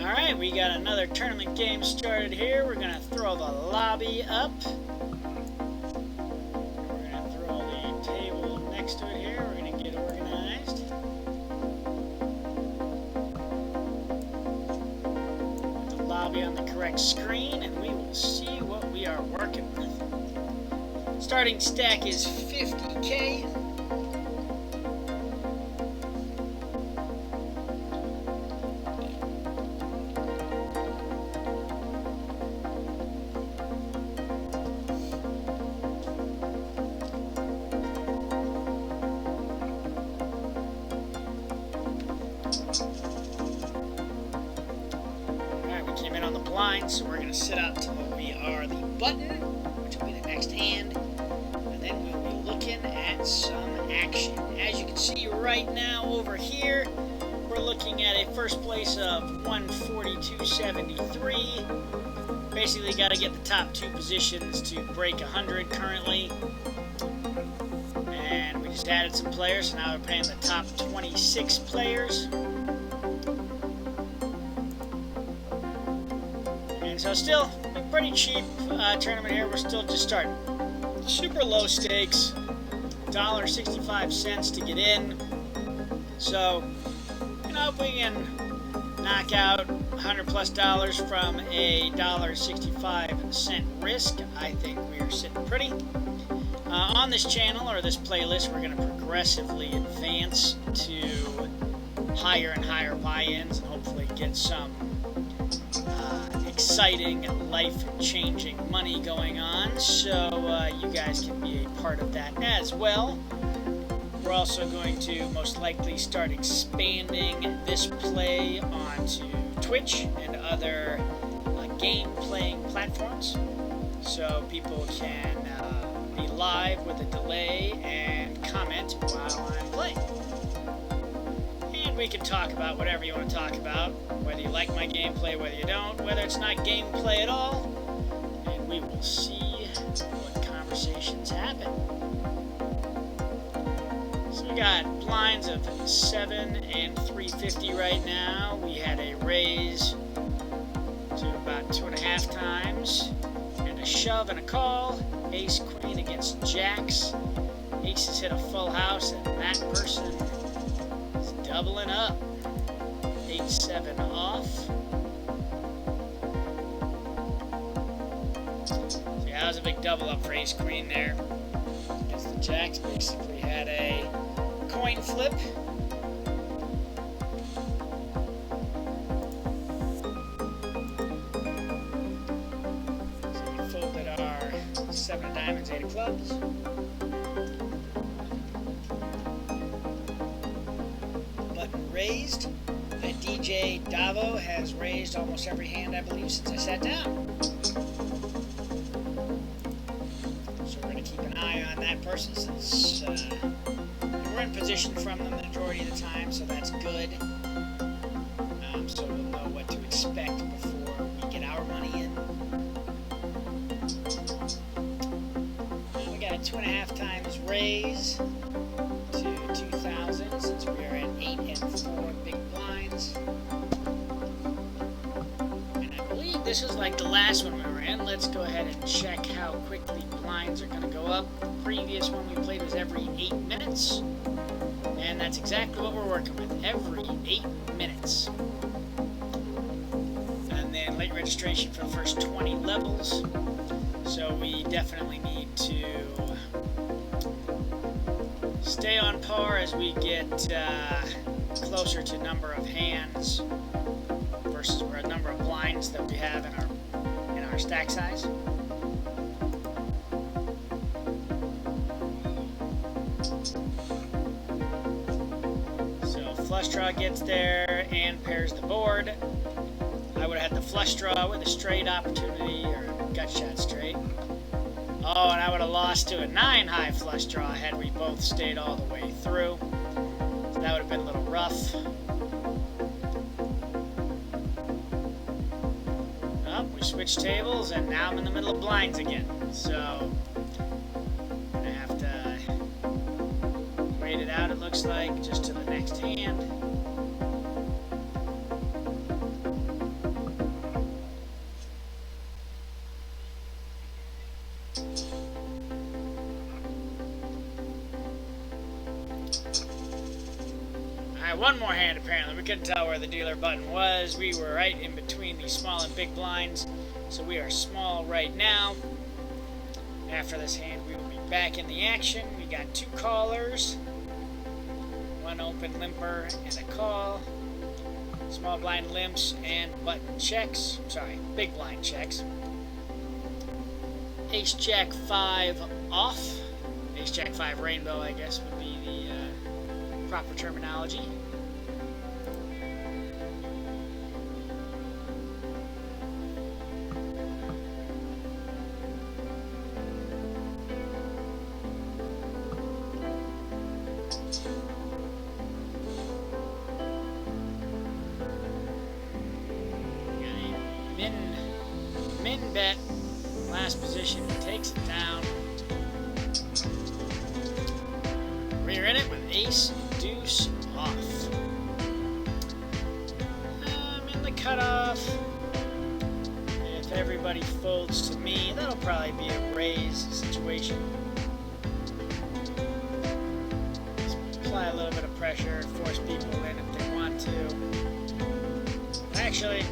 Alright, we got another tournament game started here. We're going to throw the lobby up. We're going to throw the table next to it here. We're going to get organized. Put the lobby on the correct screen, and we will see what we are working with. Starting stack is 50K. So we're going to sit up till we are the button, which will be the next hand, and then we'll be looking at some action. As you can see right now over here, we're looking at a first place of 142.73. Basically got to get the top two positions to break 100 currently. And we just added some players, so now we're playing the top 26 players. So still a pretty cheap tournament here. We're still just starting. Super low stakes, $1.65 to get in. So, you know, if we can knock out $100+ from a $1.65 risk, I think we are sitting pretty. On this channel or this playlist, we're going to progressively advance to higher and higher buy-ins and hopefully get some exciting, life-changing money going on, so you guys can be a part of that as well. We're also going to most likely start expanding this play onto Twitch and other game-playing platforms, so people can be live with a delay and comment while I'm playing. And we can talk about whatever you want to talk about, whether you like my gameplay, whether you don't, whether it's not gameplay at all, and we will see what conversations happen. So we got blinds of 7 and 350 right now. We had a raise to about 2.5 times, and a shove and a call. Ace queen against jacks. Aces hit a full house, and that person is doubling up. 8-7 off. So yeah, that was a big double up for ace queen there. Against the jacks, basically had a coin flip. So we folded our 7 of diamonds, 8 of clubs. Button raised. DJ Davo has raised almost every hand, I believe, since I sat down. So we're going to keep an eye on that person since we're in position from them the majority of the time, so that's good. So we'll know what to expect before we get our money in. We got a 2.5 times raise to 2,000 since we are at 8 and 4 big blinds. And I believe this is like the last one we were in. Let's go ahead and check how quickly blinds are going to go up. The previous one we played was every 8 minutes. And that's exactly what we're working with, every 8 minutes. And then late registration for the first 20 levels. So we definitely need to stay on par as we get closer to number of hands versus a number of blinds that we have in our stack size. So flush draw gets there and pairs the board. I would have had the flush draw with a straight opportunity or gut shot straight. Oh, and I would have lost to a 9 high flush draw had we both stayed all the way through. So that would have been a little rough. Oh, we switched tables, and now I'm in the middle of blinds again. So, I'm going to have to wait it out, it looks like, just to the next hand. Alright, one more hand apparently. We couldn't tell where the dealer button was. We were right in between the small and big blinds. So we are small right now. After this hand, we will be back in the action. We got 2 callers. 1 open limper and a call. Small blind limps and button checks. Sorry, big blind checks. Ace Jack 5 off. Ace Jack 5 rainbow, I guess, would be the proper terminology. Min bet, last position, takes it down. We're in it with ace, deuce, off. I'm in the cutoff. If everybody folds to me, that'll probably be a raise situation. Just apply a little bit of pressure, force people in if they want to. Actually,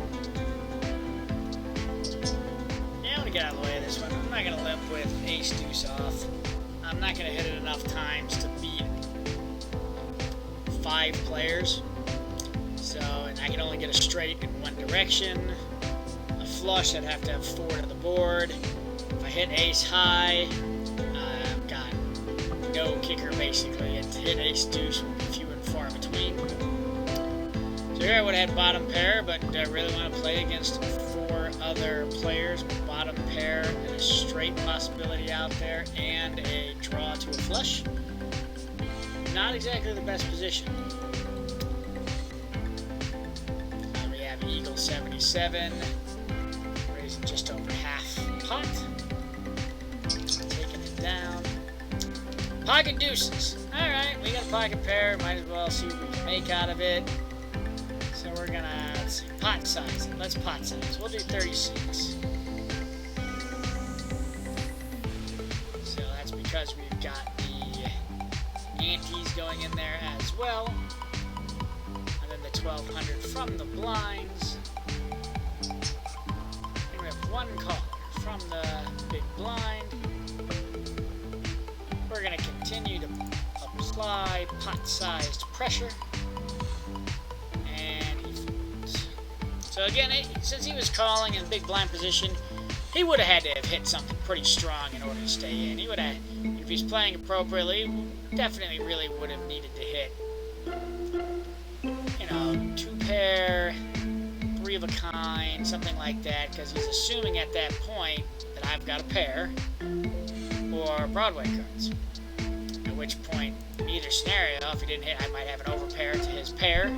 get out of the way of this one. I'm not going to limp with ace deuce off. I'm not going to hit it enough times to beat 5 players. So, and I can only get a straight in one direction. A flush, I'd have to have 4 to the board. If I hit ace high, I've got no kicker basically. And to hit ace deuce would be few and far between. So here I would have had bottom pair, but I really want to play against 4 other players with bottom pair and a straight possibility out there and a draw to a flush. Not exactly the best position. We have Eagle 77, raising just over half pot. Taking it down. Pocket deuces. Alright, we got a pocket pair. Might as well see what we can make out of it. So we're gonna, let's see, pot size. Let's pot size. We'll do 36. So that's because we've got the antes going in there as well. And then the 1200 from the blinds. And we have 1 caller from the big blind. We're gonna continue to apply pot-sized pressure. So again, since he was calling in big blind position, he would have had to have hit something pretty strong in order to stay in. He would have, if he's playing appropriately, definitely really would have needed to hit, you know, 2 pair, 3 of a kind, something like that, because he's assuming at that point that I've got a pair or Broadway cards. At which point, in either scenario, if he didn't hit, I might have an overpair to his pair.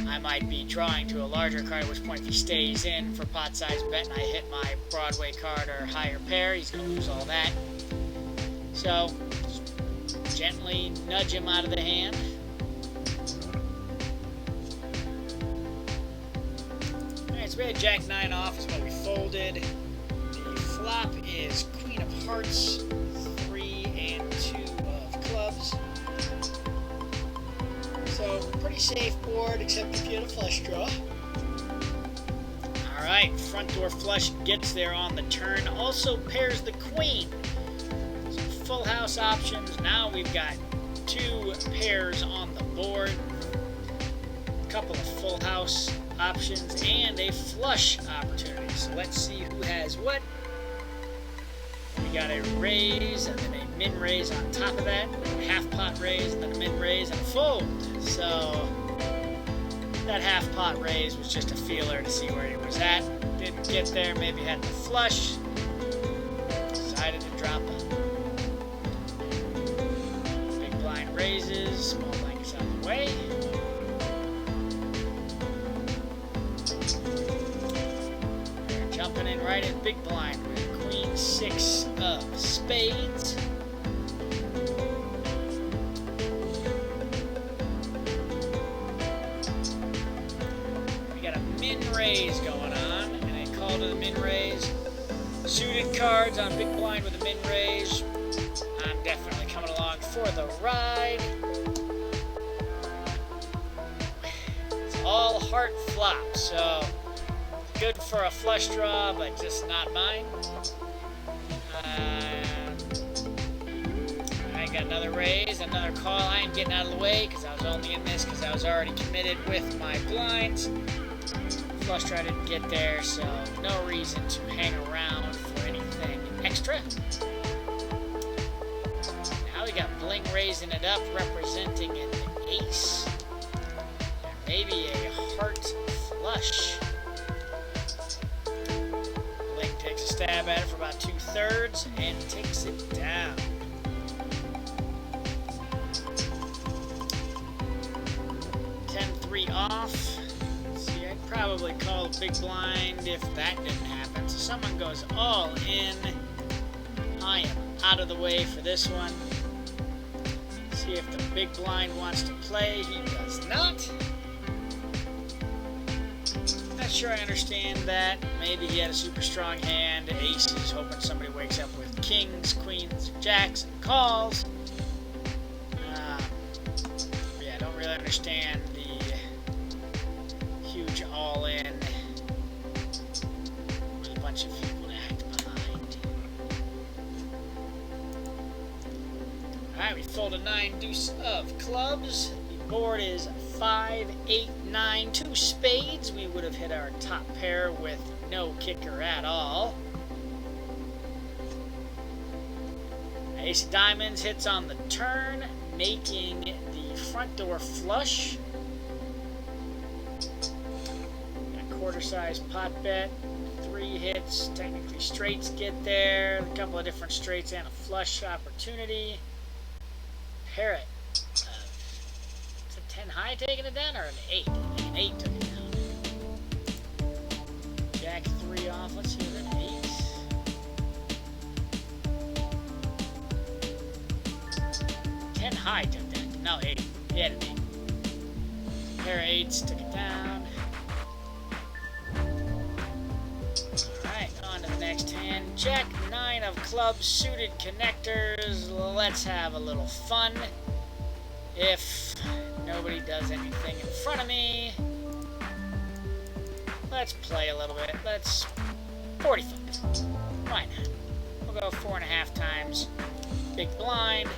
I might be drawing to a larger card, at which point if he stays in for pot size bet and I hit my Broadway card or higher pair, he's going to lose all that. So, just gently nudge him out of the hand. Alright, so we had Jack 9 off is what we folded. The flop is Queen of Hearts, 3 and 2 of clubs. So, pretty safe board, except if you had a flush draw. Alright, front door flush gets there on the turn. Also pairs the queen. So full house options. Now we've got 2 pairs on the board. A couple of full house options and a flush opportunity. So let's see who has what. We got a raise and then a min raise on top of that. A half pot raise and then a min raise and a fold. So that half pot raise was just a feeler to see where he was at. Didn't get there, maybe had the flush. Decided to drop him. Big blind raises, small blind gets out of the way. They're jumping in right in big blind with Queen 6 of spades. Raise going on, and a call to the min raise. Suited cards on big blind with a min raise. I'm definitely coming along for the ride. heart flop, so good for a flush draw, but just not mine. I got another raise, another call. I am getting out of the way because I was only in this because I was already committed with my blinds. Flush draw didn't get there, so no reason to hang around for anything extra. Now we got bling raising it up, representing an ace. Maybe a heart flush. Bling takes a stab at it for about 2/3 and takes it down. 10-3 off. See, I'd probably call a big blind if that didn't happen. So someone goes all in. I am out of the way for this one. See if the big blind wants to play. He does not. Not sure I understand that. Maybe he had a super strong hand. Aces, hoping somebody wakes up with kings, queens, jacks, and calls. Yeah, I don't really understand the huge all-in with a bunch of people to act behind. Alright, we fold a 9 deuce of clubs. The board is 5, 8, 9, 2 spades. We would have hit our top pair with no kicker at all. Ace of diamonds hits on the turn, making the front door flush. A quarter-size pot bet. 3 hits. Technically straights get there. A couple of different straights and a flush opportunity. Parrot. 10 high taking it down, or an 8? I think an 8 took it down. Jack 3 off. Let's see, an 8. 10 high took that. No, 8. He had an 8. Pair of 8s took it down. Alright, on to the next hand. Jack 9 of clubs, suited connectors. Let's have a little fun. If nobody does anything in front of me, let's play a little bit. Let's 45. Why not? We'll go 4.5 times. Big blind.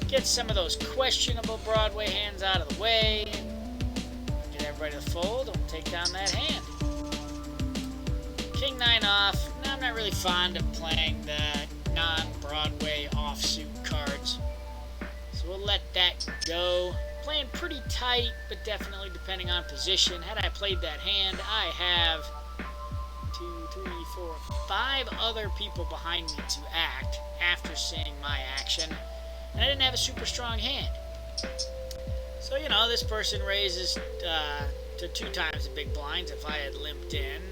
Get some of those questionable Broadway hands out of the way. Get everybody to fold. We'll take down that hand. King 9 off. Now, I'm not really fond of playing the non-Broadway offsuit cards. So we'll let that go. Playing pretty tight, but definitely depending on position. Had I played that hand, I have 2, 3, 4, 5 other people behind me to act after seeing my action. And I didn't have a super strong hand. So, you know, this person raises to 2 times the big blinds if I had limped in.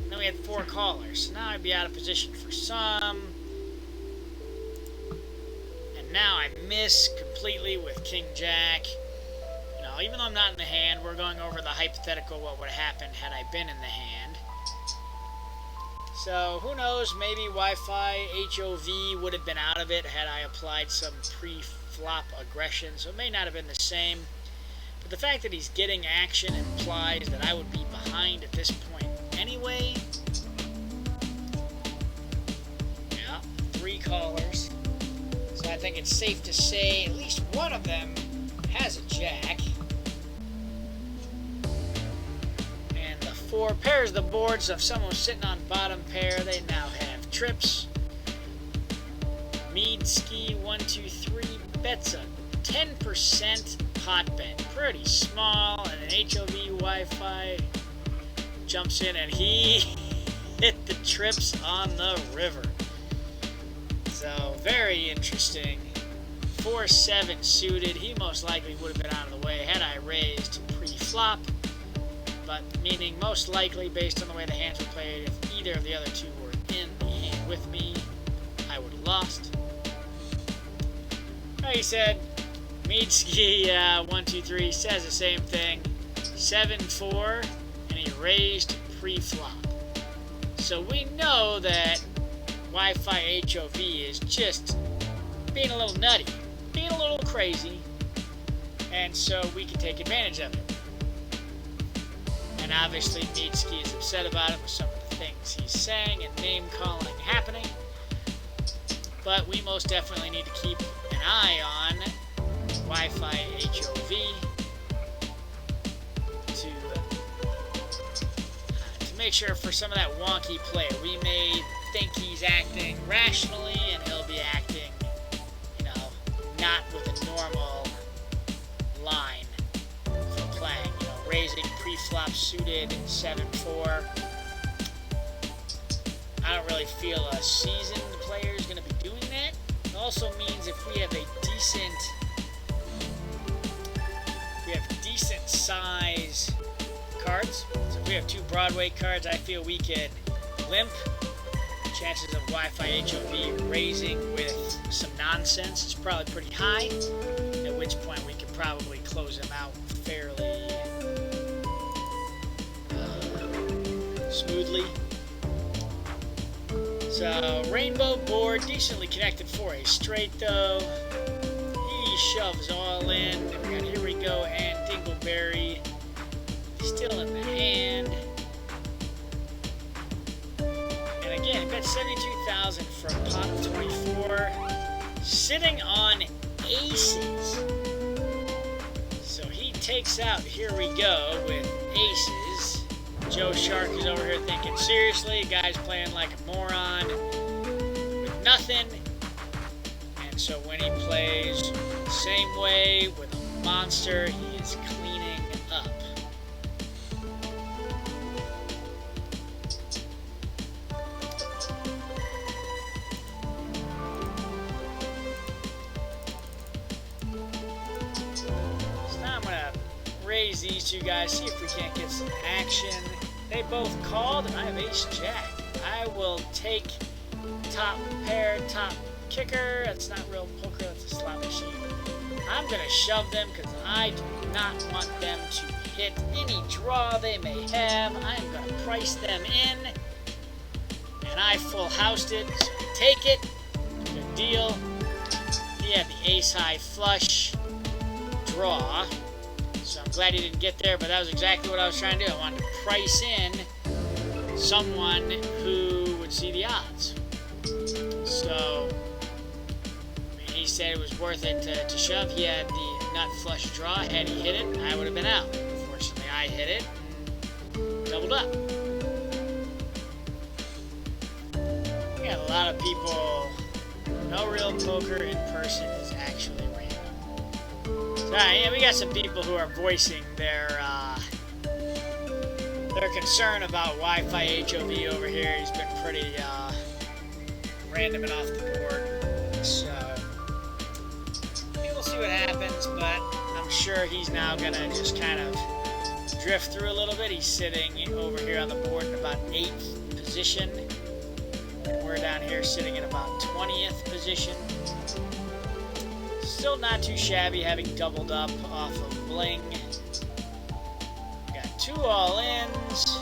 And then we had 4 callers. So now I'd be out of position for some. Now I miss completely with King Jack. You know, even though I'm not in the hand, we're going over the hypothetical what would have happened had I been in the hand. So who knows, maybe Wi-Fi HOV would have been out of it had I applied some pre-flop aggression, so it may not have been the same. But the fact that he's getting action implies that I would be behind at this point anyway. Yeah, 3 callers. I think it's safe to say at least one of them has a jack. And the 4 pairs of the board, so if someone was sitting on bottom pair, they now have trips. Meadski 1, 2, 3 bets a 10% pot bet. Pretty small, and an HOV Wi-Fi jumps in and he hit the trips on the river. So, very interesting. 4-7 suited. He most likely would have been out of the way had I raised pre-flop. But meaning most likely, based on the way the hands were played, if either of the other 2 were in the hand with me, I would have lost. Like I said, Meadski 1, 2, 3 says the same thing. 7-4, and he raised pre-flop. So we know that Wi-Fi HOV is just being a little nutty, being a little crazy, and so we can take advantage of it. And obviously Meadsky is upset about it with some of the things he's saying and name-calling happening. But we most definitely need to keep an eye on Wi-Fi HOV to make sure for some of that wonky play. We may think he's acting rationally and he'll be acting, not with a normal line for playing. Raising pre-flop suited 7-4. I don't really feel a seasoned player is going to be doing that. It also means if we have decent size cards, so if we have 2 Broadway cards, I feel we could limp. Chances of Wi-Fi HOV raising with some nonsense is probably pretty high, at which point we could probably close him out fairly smoothly. So, rainbow board, decently connected for a straight though. He shoves all in. We got Here We Go and Dingleberry still in the hand. And again, he bet 72,000 for a pot of 24. Sitting on aces. So he takes out Here We Go with aces. Joe Shark is over here thinking, seriously, guy's playing like a moron with nothing. And so when he plays the same way with a monster, he is cleaning up. So now I'm going to raise these two guys, see if we can't get some action. They both called, and I have ace-jack. I will take top pair, top kicker. That's not real poker, that's a slot machine. I'm going to shove them because I do not want them to hit any draw they may have. I am going to price them in. And I full housed it, so I take it. Good deal. He had the ace-high flush draw. So I'm glad he didn't get there, but that was exactly what I was trying to do. I wanted to price in someone who would see the odds. So, he said it was worth it to shove. He had the nut flush draw. Had he hit it, I would have been out. Unfortunately, I hit it and doubled up. We got a lot of people. No real poker in person is actually random. So, yeah, we got some people who are voicing their concern about Wi-Fi HOV over here. He's been pretty random and off the board. So, we'll see what happens, but I'm sure he's now going to just kind of drift through a little bit. He's sitting over here on the board in about 8th position. And we're down here sitting in about 20th position. Still not too shabby, having doubled up off of Bling. Got 2 all-ins.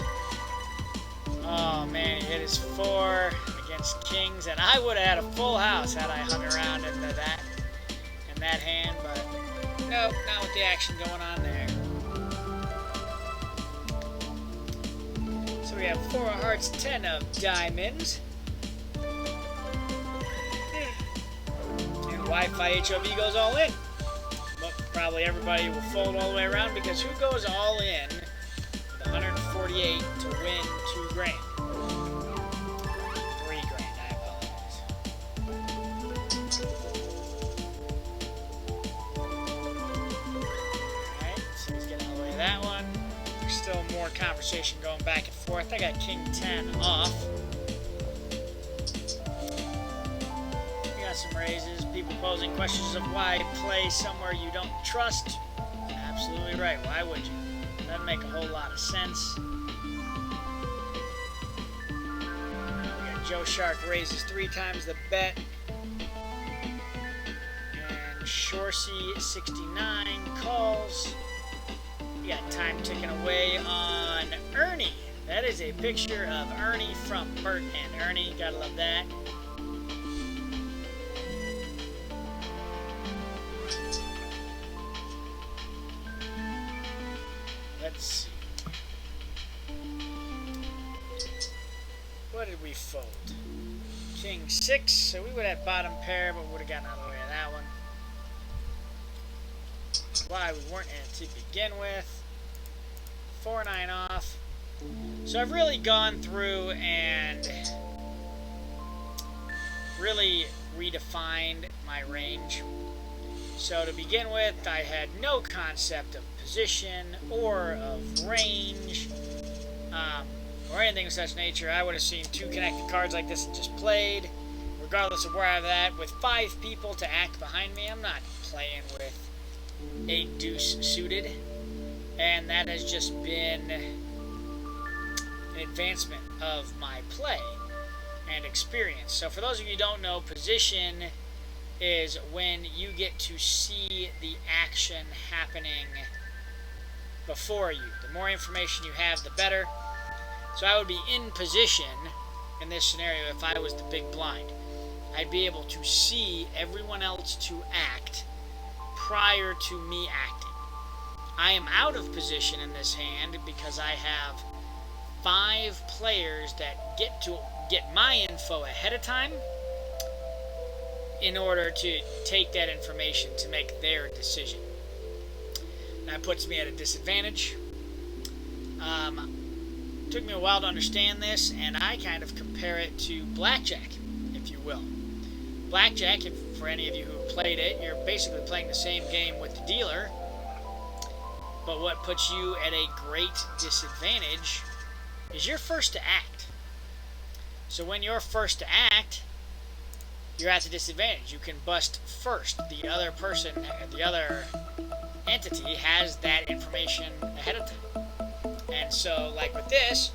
Oh man, he hit his 4 against kings, and I would have had a full house had I hung around in that hand, but nope, not with the action going on there. So we have 4 of hearts, 10 of diamonds. Wi-Fi HOV goes all in. But probably everybody will fold all the way around because who goes all in with 148 to win 2 grand? 3 grand, I apologize. Alright, so he's getting all the way to that one. There's still more conversation going back and forth. I got King 10 off. Some raises, people posing questions of why play somewhere you don't trust. Absolutely right. Why would you? Doesn't make a whole lot of sense. We got Joe Shark raises 3 times the bet. And Shorsey 69 calls. We got time ticking away on Ernie. That is a picture of Ernie from Bert and Ernie. Gotta love that. Let's see. what did we fold? King 6, so we would have bottom pair, but would have gotten out of the way of that one. Why we weren't in it to begin with. 4-9 off. So I've really gone through and really redefined my range. So to begin with, I had no concept of position or of range or anything of such nature. I would have seen 2 connected cards like this and just played, regardless of where I'm at. With 5 people to act behind me, I'm not playing with 8 deuce suited, and that has just been an advancement of my play and experience. So for those of you who don't know, position is when you get to see the action happening before you. The more information you have, the better. So I would be in position in this scenario if I was the big blind. I'd be able to see everyone else to act prior to me acting. I am out of position in this hand because I have 5 players that get my info ahead of time in order to take that information to make their decision. That puts me at a disadvantage. Took me a while to understand this, and I kind of compare it to blackjack, if you will. Blackjack, for any of you who have played it, you're basically playing the same game with the dealer, but what puts you at a great disadvantage is you're first to act. So when you're first to act, you're at a disadvantage. You can bust first. The other person, the other entity has that information ahead of time. And so, like with this,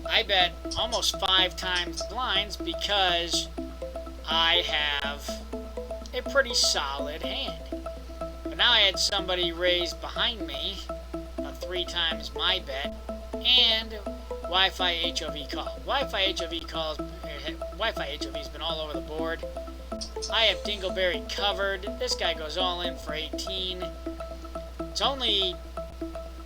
I bet almost 5 times the blinds because I have a pretty solid hand. But now I had somebody raise behind me 3 times my bet, and Wi-Fi HOV call. Wi-Fi HOV's been all over the board. I have Dingleberry covered. This guy goes all in for 18. It's only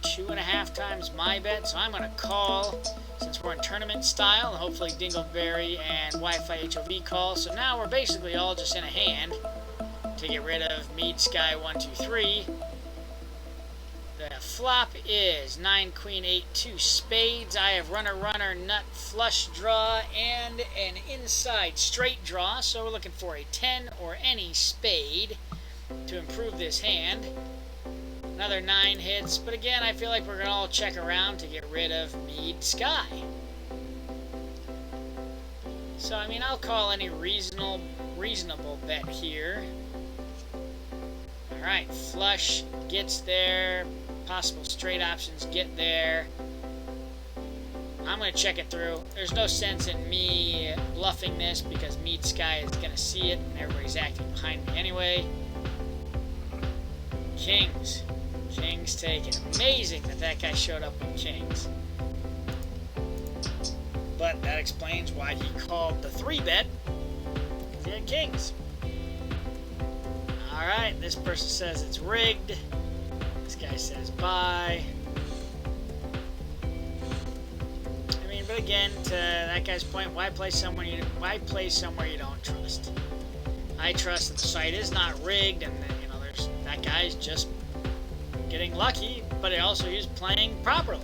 2.5 times my bet, so I'm going to call since we're in tournament style, and hopefully Dingleberry and Wi-Fi HOV call. So now we're basically all just in a hand to get rid of Mead Sky 1, 2, 3. The flop is 9, Queen, 8, 2 spades. I have runner, nut, flush draw, and an inside straight draw. So we're looking for a 10 or any spade to improve this hand. Another 9 hits, but again, I feel like we're going to all check around to get rid of Mead Sky. So, I mean, I'll call any reasonable bet here. Alright, flush gets there. Possible straight options get there. I'm going to check it through. There's no sense in me bluffing this because Mead Sky is going to see it and everybody's acting behind me anyway. Kings. Kings taken. Amazing that guy showed up with kings. But that explains why he called the 3-bet. He had kings. Alright, this person says it's rigged. This guy says bye. I mean, but again, to that guy's point, why play somewhere you don't trust? I trust that the site is not rigged, and that, that guy's just getting lucky, but also he's playing properly.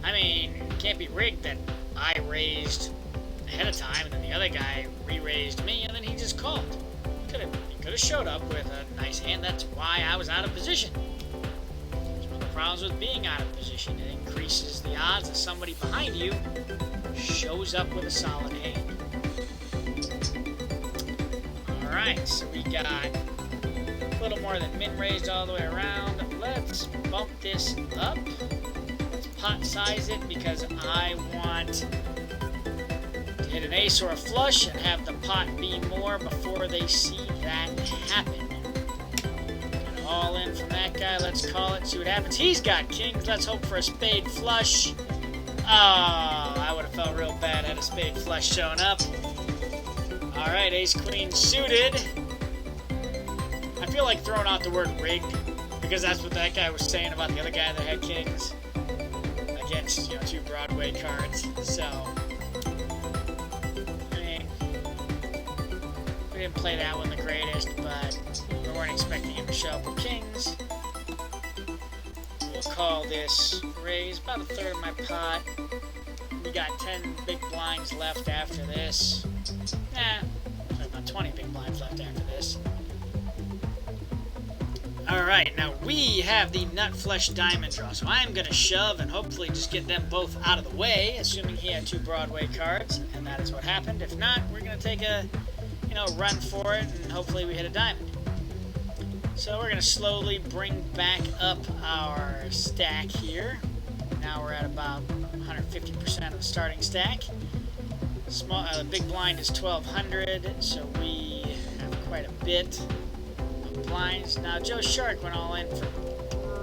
I mean, it can't be rigged that I raised ahead of time, and then the other guy re-raised me, and then he just called. He could have showed up with a nice hand. That's why I was out of position. It's one of the problems with being out of position. It increases the odds that somebody behind you shows up with a solid hand. Alright, so we got a little more than min-raised all the way around. Let's bump this up. Let's pot size it because I want to hit an ace or a flush and have the pot be more before they see that happen. Got all in from that guy. Let's call it, see what happens. He's got kings. Let's hope for a spade flush. Oh, I would have felt real bad had a spade flush shown up. Alright, ace queen suited. I feel like throwing out the word rigged because that's what that guy was saying about the other guy that had kings against, 2 Broadway cards. So, We didn't play that one the greatest, but we weren't expecting him to show up with kings. We'll call this raise, about a third of my pot. We got 10 big blinds left after this. About 20 big blinds left after this. Alright, now we have the nut flush diamond draw, so I'm going to shove and hopefully just get them both out of the way, assuming he had 2 Broadway cards, and that is what happened. If not, we're going to take a, run for it, and hopefully we hit a diamond. So we're going to slowly bring back up our stack here. Now we're at about 150% of the starting stack. The big blind is 1,200, so we have quite a bit of blinds. Now Joe Shark went all in for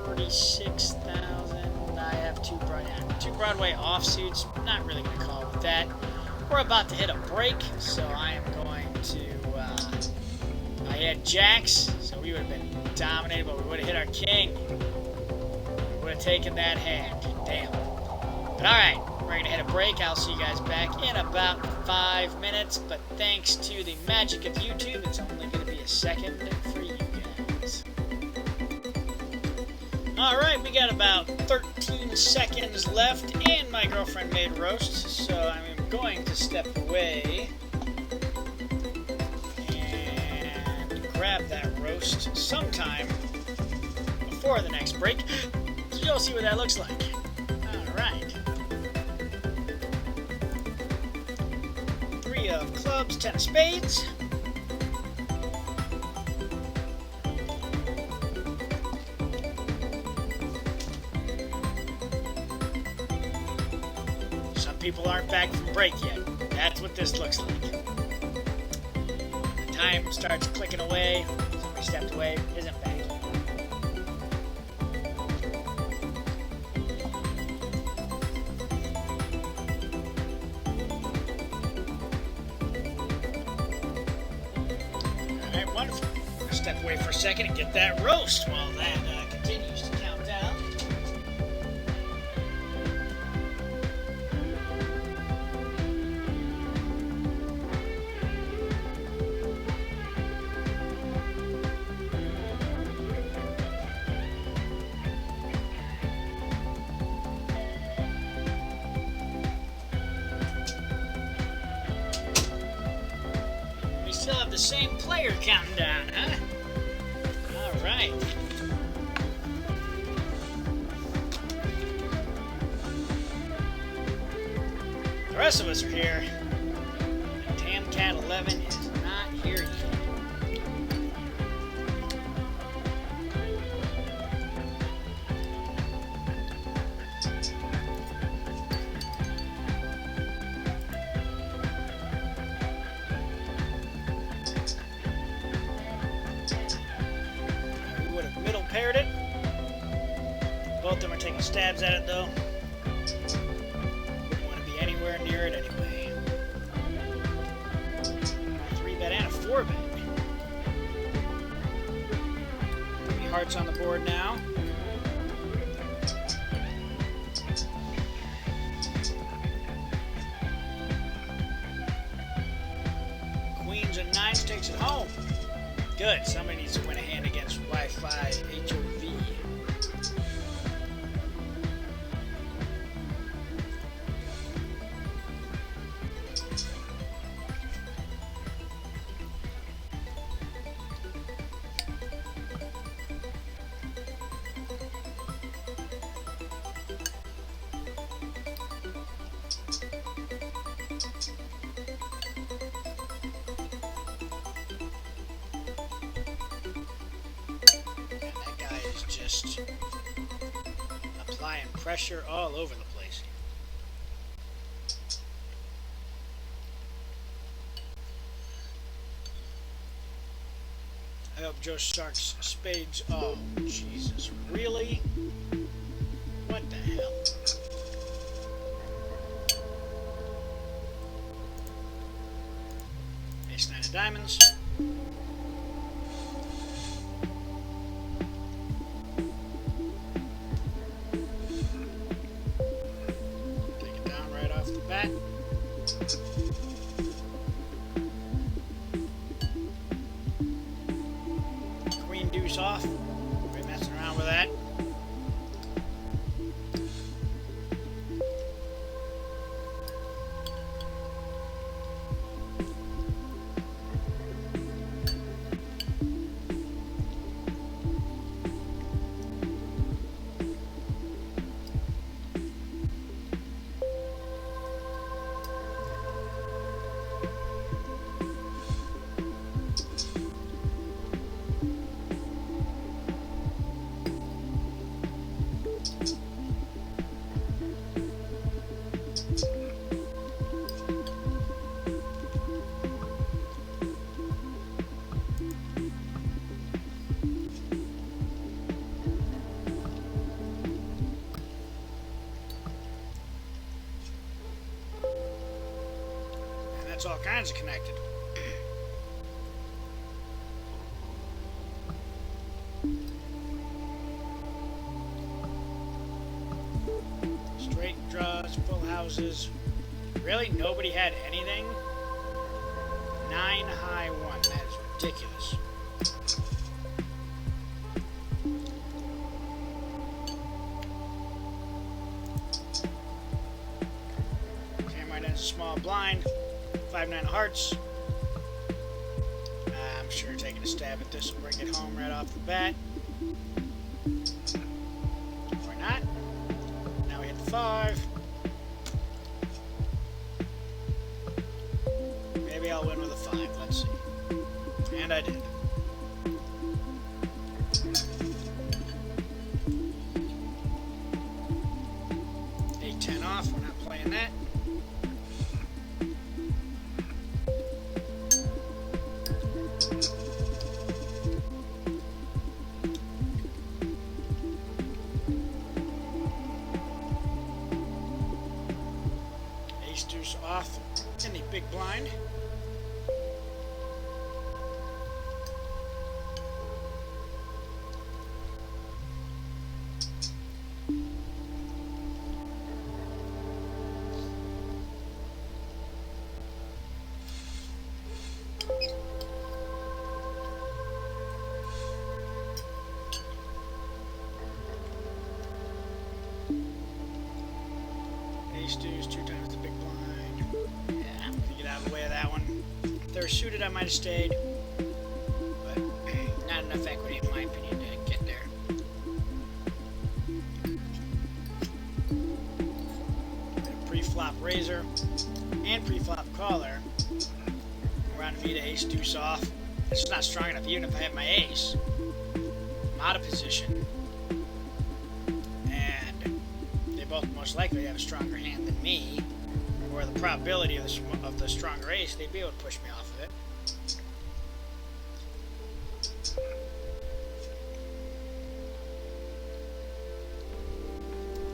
36,000. I have 2 Broadway offsuits. Not really going to call it with that. We're about to hit a break, so I am going to. I had jacks, so we would have been dominated, but we would have hit our king. We would have taken that hand. Damn. But alright, we're going to hit a break. I'll see you guys back in about 5 minutes. But thanks to the magic of YouTube, it's only going to be a second for you guys. Alright, we got about 13 seconds left, and my girlfriend made roast, so I'm going to step away and grab that roast sometime before the next break, so you'll see what that looks like. Alright. 3 of clubs, 10 of spades. Some people aren't back from break yet. That's what this looks like. The time starts clicking away. Somebody stepped away, isn't back. Alright, wonderful. I'll step away for a second and get that roast while that continues to count down. Still have the same player counting down, huh? Alright. The rest of us are here. And Tamcat 11 is not here yet. Paired it. Both of them are taking stabs at it though. Wouldn't want to be anywhere near it anyway. 3-bet and a 4-bet. 3 hearts on the board now. Queens and 9s takes it home. Good. Somebody needs to win a hand against Wi-Fi HOV. Just applying pressure all over the place. I hope Joe Stark's spades. Oh, Jesus. Really? What the hell? Ace 9 of diamonds. It's all kinds of connected. Straight draws, full houses. Really? Nobody had anything? 9 high 1. That is ridiculous. Hammer has a small blind. 5-9 hearts. I'm sure taking a stab at this will bring it home right off the bat. Or not. Now we hit the 5. Maybe I'll win with a 5. Let's see. And I did. Eight, 10 off. We're not playing that. Ace deuce off in the big blind. Ace deuce, 2 times the big blind. Yeah, I'm gonna get out of the way of that one. If they were suited, I might have stayed, but not enough equity, in my opinion, to get there. Pre-flop razor and pre-flop caller. Around me to ace deuce off. It's just not strong enough, even if I have my ace. I'm out of position. Both most likely have a stronger hand than me, or the probability of the stronger ace, they'd be able to push me off of it.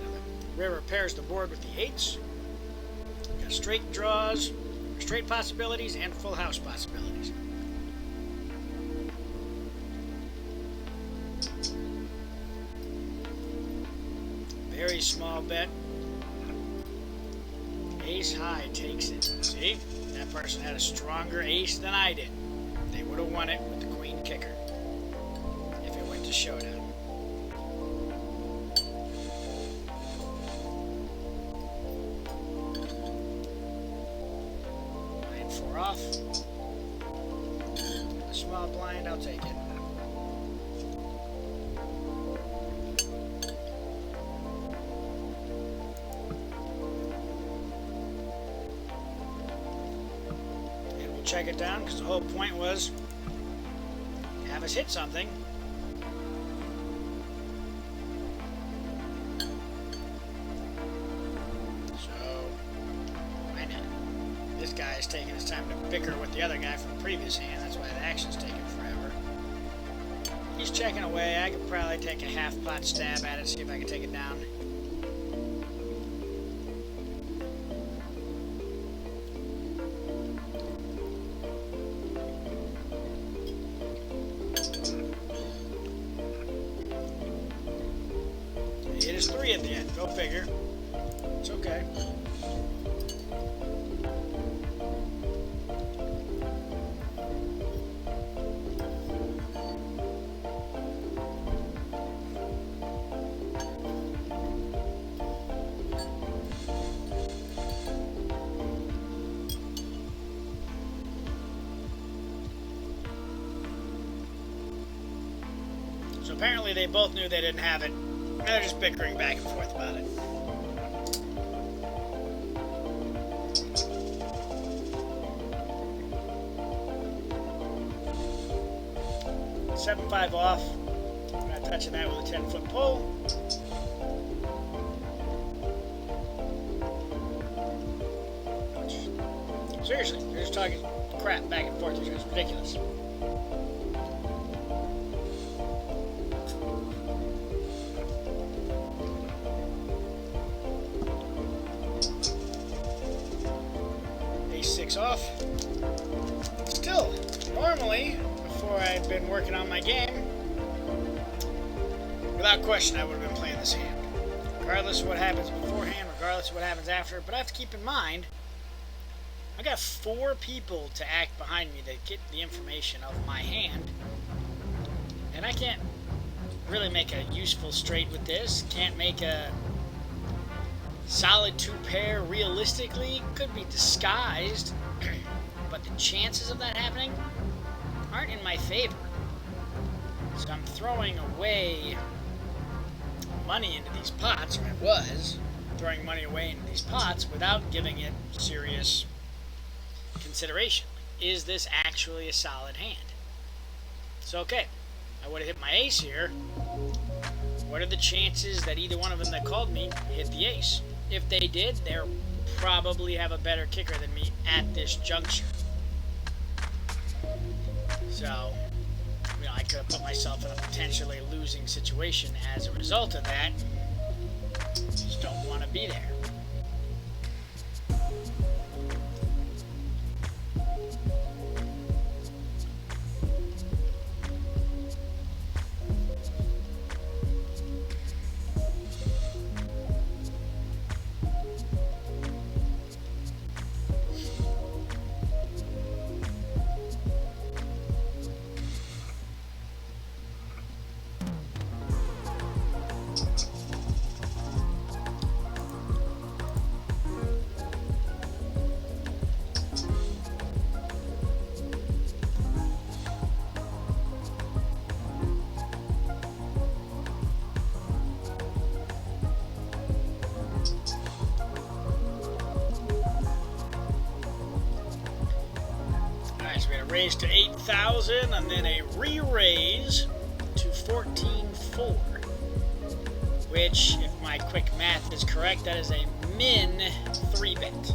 Now the river pairs the board with the 8s. Got straight draws, straight possibilities, and full house possibilities. Very small bet. Ace high takes it. See? That person had a stronger ace than I did. They would have won it with the queen kicker if it went to showdown. 9-4 off. A small blind, I'll take it. Check it down, because the whole point was have us hit something. So, why not? This guy is taking his time to bicker with the other guy from the previous hand. That's why the action's taking forever. He's checking away. I could probably take a half pot stab at it, see if I can take it down. It is 3 at the end. Go figure. It's okay. So apparently they both knew they didn't have it. They're just bickering back and forth about it. $7-5 off. I'm not touching that with a 10-foot pole. Seriously, you're just talking crap back and forth. It's ridiculous. Ace 6 off. off. Still, normally, before I'd been working on my game, without question I would have been playing this hand. Regardless of what happens beforehand, regardless of what happens after. But I have to keep in mind, I got 4 people to act behind me that get the information of my hand. And I can't really make a useful straight with this. Can't make a solid 2 pair realistically. Could be disguised. But the chances of that happening aren't in my favor. So I'm throwing away money into these pots, or I was throwing money away into these pots without giving it serious consideration. Is this actually a solid hand? So, okay, I would have hit my ace here. What are the chances that either one of them that called me hit the ace? If they did, they'll probably have a better kicker than me at this juncture. So, I could have put myself in a potentially losing situation as a result of that. Just don't want to be there. So we had a raise to 8,000 and then a re-raise to 14,400, which, if my quick math is correct, that is a min 3-bet.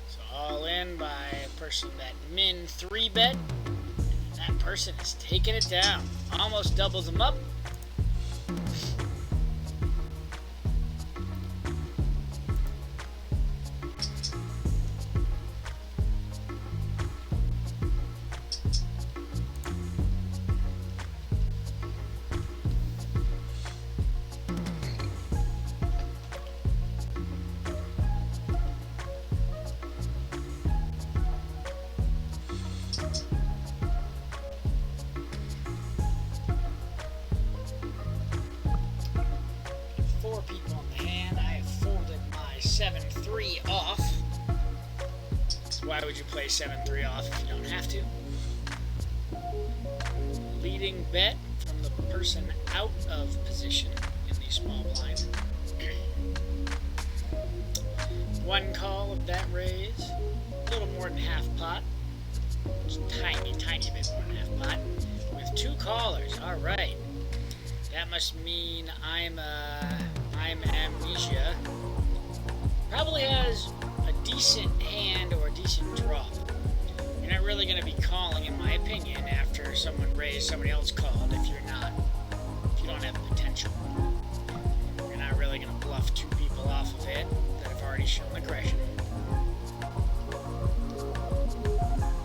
So all in by a person that min 3-bet, and that person is taking it down. Almost doubles them up. Off. Why would you play 7-3 off if you don't have to? Leading bet from the person out of position in the small blind. One call of that raise, a little more than half pot. Just tiny bit more than half pot. With 2 callers, all right. That must mean I'm Amnesia. Probably has a decent hand or a decent draw. You're not really going to be calling, in my opinion, after someone raised, somebody else called, if you don't have potential. You're not really going to bluff 2 people off of it that have already shown aggression.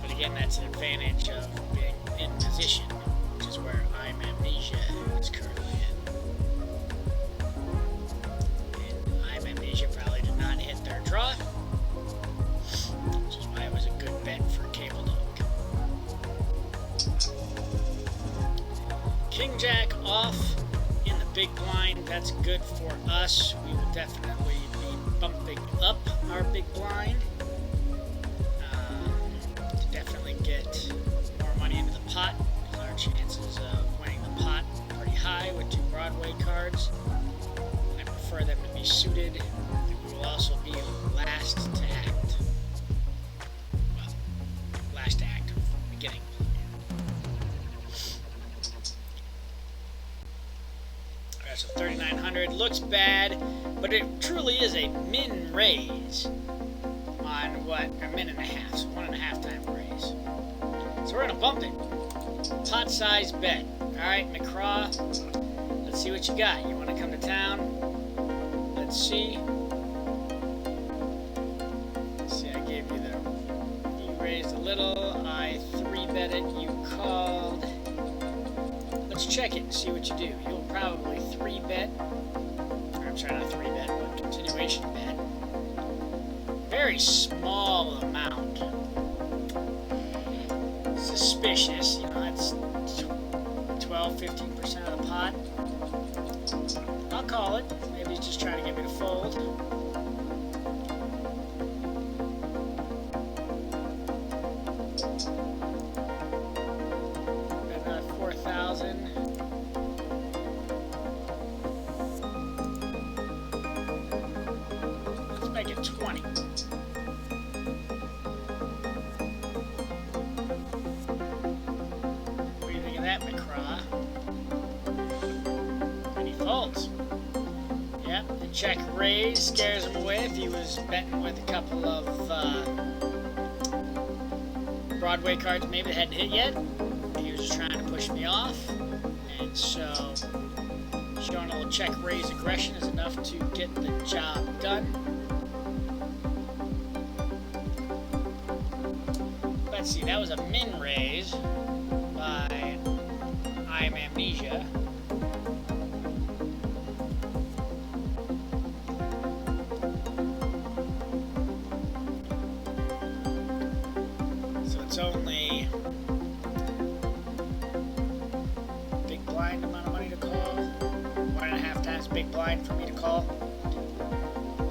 But again, that's an advantage of being in position, which is where I'm Amnesia is currently in. And I'm Amnesia probably did not hit their draw, which is why it was a good bet for Cable Dog. King Jack off in the big blind. That's good for us. We will definitely be bumping up our big blind to definitely get more money into the pot. Our chances of winning the pot are pretty high with 2 Broadway cards. I prefer them to be suited, and we will also be last to act. Well, last to act of beginning. Alright, so 3,900 looks bad, but it truly is a min raise on what? A min and a half, so 1.5 time raise. So we're gonna bump it. Pot size bet. Alright, McCraw. Let's see what you got. You want to come to town? Let's see. Let's see, I gave you the... You raised a little. I 3-bet it. You called. Let's check it and see what you do. You'll probably 3-bet. Or I'm sorry, not 3-bet, but continuation bet. Very small amount. Suspicious. You know, that's 12-15% of the pot. I'll call it. Maybe he's just trying to get me to fold. Another 4,000. Let's make it 20. What do you think of that, McCraw? And he folds. Yep, the check raise scares him away if he was betting with a couple of Broadway cards maybe that hadn't hit yet. He was trying to push me off, and so showing a little check raise aggression is enough to get the job done. Let's see, that was a min raise by I Am Amnesia. It's only big blind amount of money to call. 1.5 times big blind for me to call.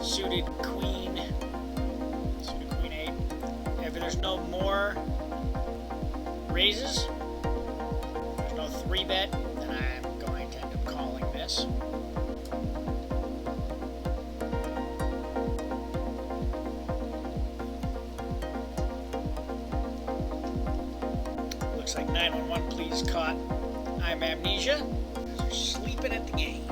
Suited queen 8. If there's no more raises, there's no 3-bet, then I'm going to end up calling this. Looks like 911 please caught I'm Amnesia. They're sleeping at the game.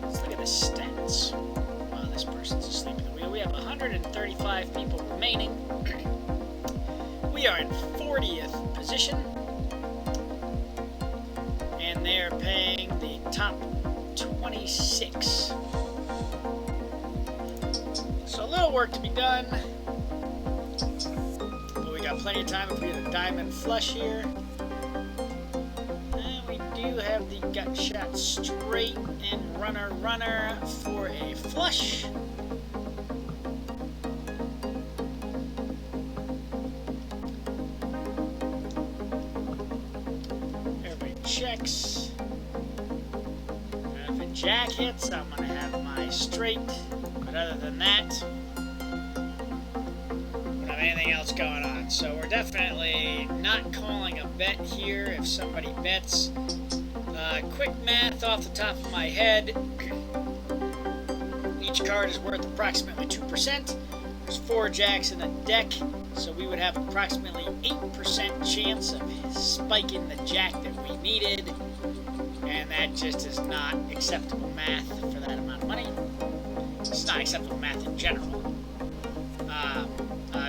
Let's look at the stats while this person's asleep at the wheel. We have 135 people remaining. We are in 40th position. And they're paying the top 26. So a little work to be done, but we got plenty of time if we get a diamond flush here. And we do have the gut shot straight and runner for a flush. Everybody checks. If a jack hits, I'm going to have my straight. But other than that, we don't have anything else going on. So we're definitely not calling a bet here if somebody bets. Quick math off the top of my head. Each card is worth approximately 2%. There's 4 jacks in a deck, so we would have approximately 8% chance of spiking the jack that we needed. And that just is not acceptable math for that amount of money. It's not acceptable math in general.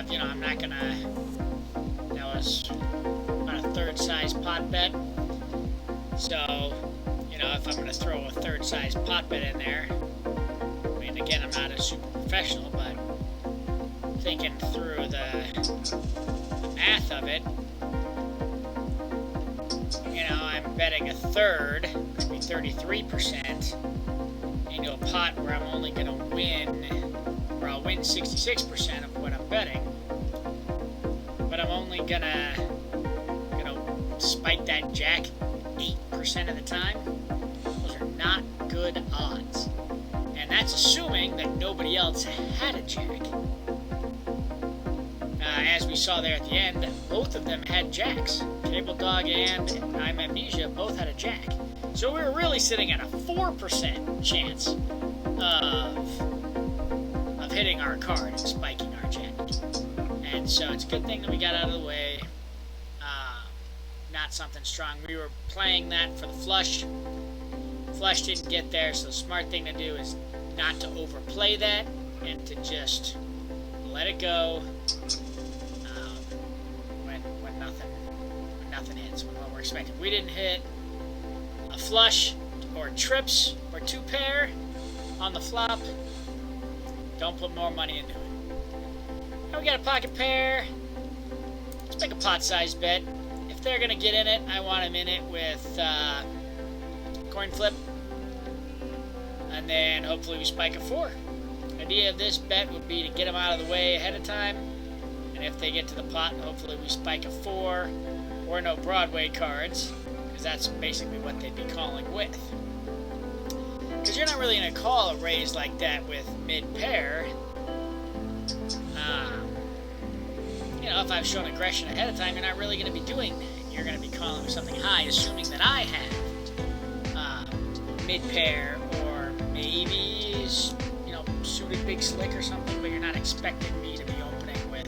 You know, I'm not gonna. That was about a 3rd size pot bet. So, you know, if I'm gonna throw a 3rd size pot bet in there, I mean, again, I'm not a super professional, but thinking through the math of it, you know, I'm betting a 1/3, which would be 33%, into a pot where I'm only gonna win, or I'll win 66% of what I'm betting, but I'm only gonna spike that jack 8% of the time. Those are not good odds. And that's assuming that nobody else had a jack. As we saw there at the end, both of them had jacks. Cable Dog and I'm Amnesia both had a jack. So we were really sitting at a 4% chance of hitting our card and spiking our jack. And so it's a good thing that we got out of the way. Not something strong. We were playing that for the flush. Flush didn't get there, so the smart thing to do is not to overplay that and to just let it go when nothing hits, when what we're expecting. We didn't hit a flush or trips or 2 pair on the flop. Don't put more money into it. Now we got a pocket pair. Let's make a pot-sized bet. If they're gonna get in it, I want them in it with coin flip, and then hopefully we spike a 4. The idea of this bet would be to get them out of the way ahead of time, and if they get to the pot, hopefully we spike a 4 or no Broadway cards, because that's basically what they'd be calling with. Because you're not really going to call a raise like that with mid-pair. You know, if I've shown aggression ahead of time, you're not really going to be doing that. You're going to be calling with something high, assuming that I have mid-pair or maybe, you know, suited big slick or something, but you're not expecting me to be opening with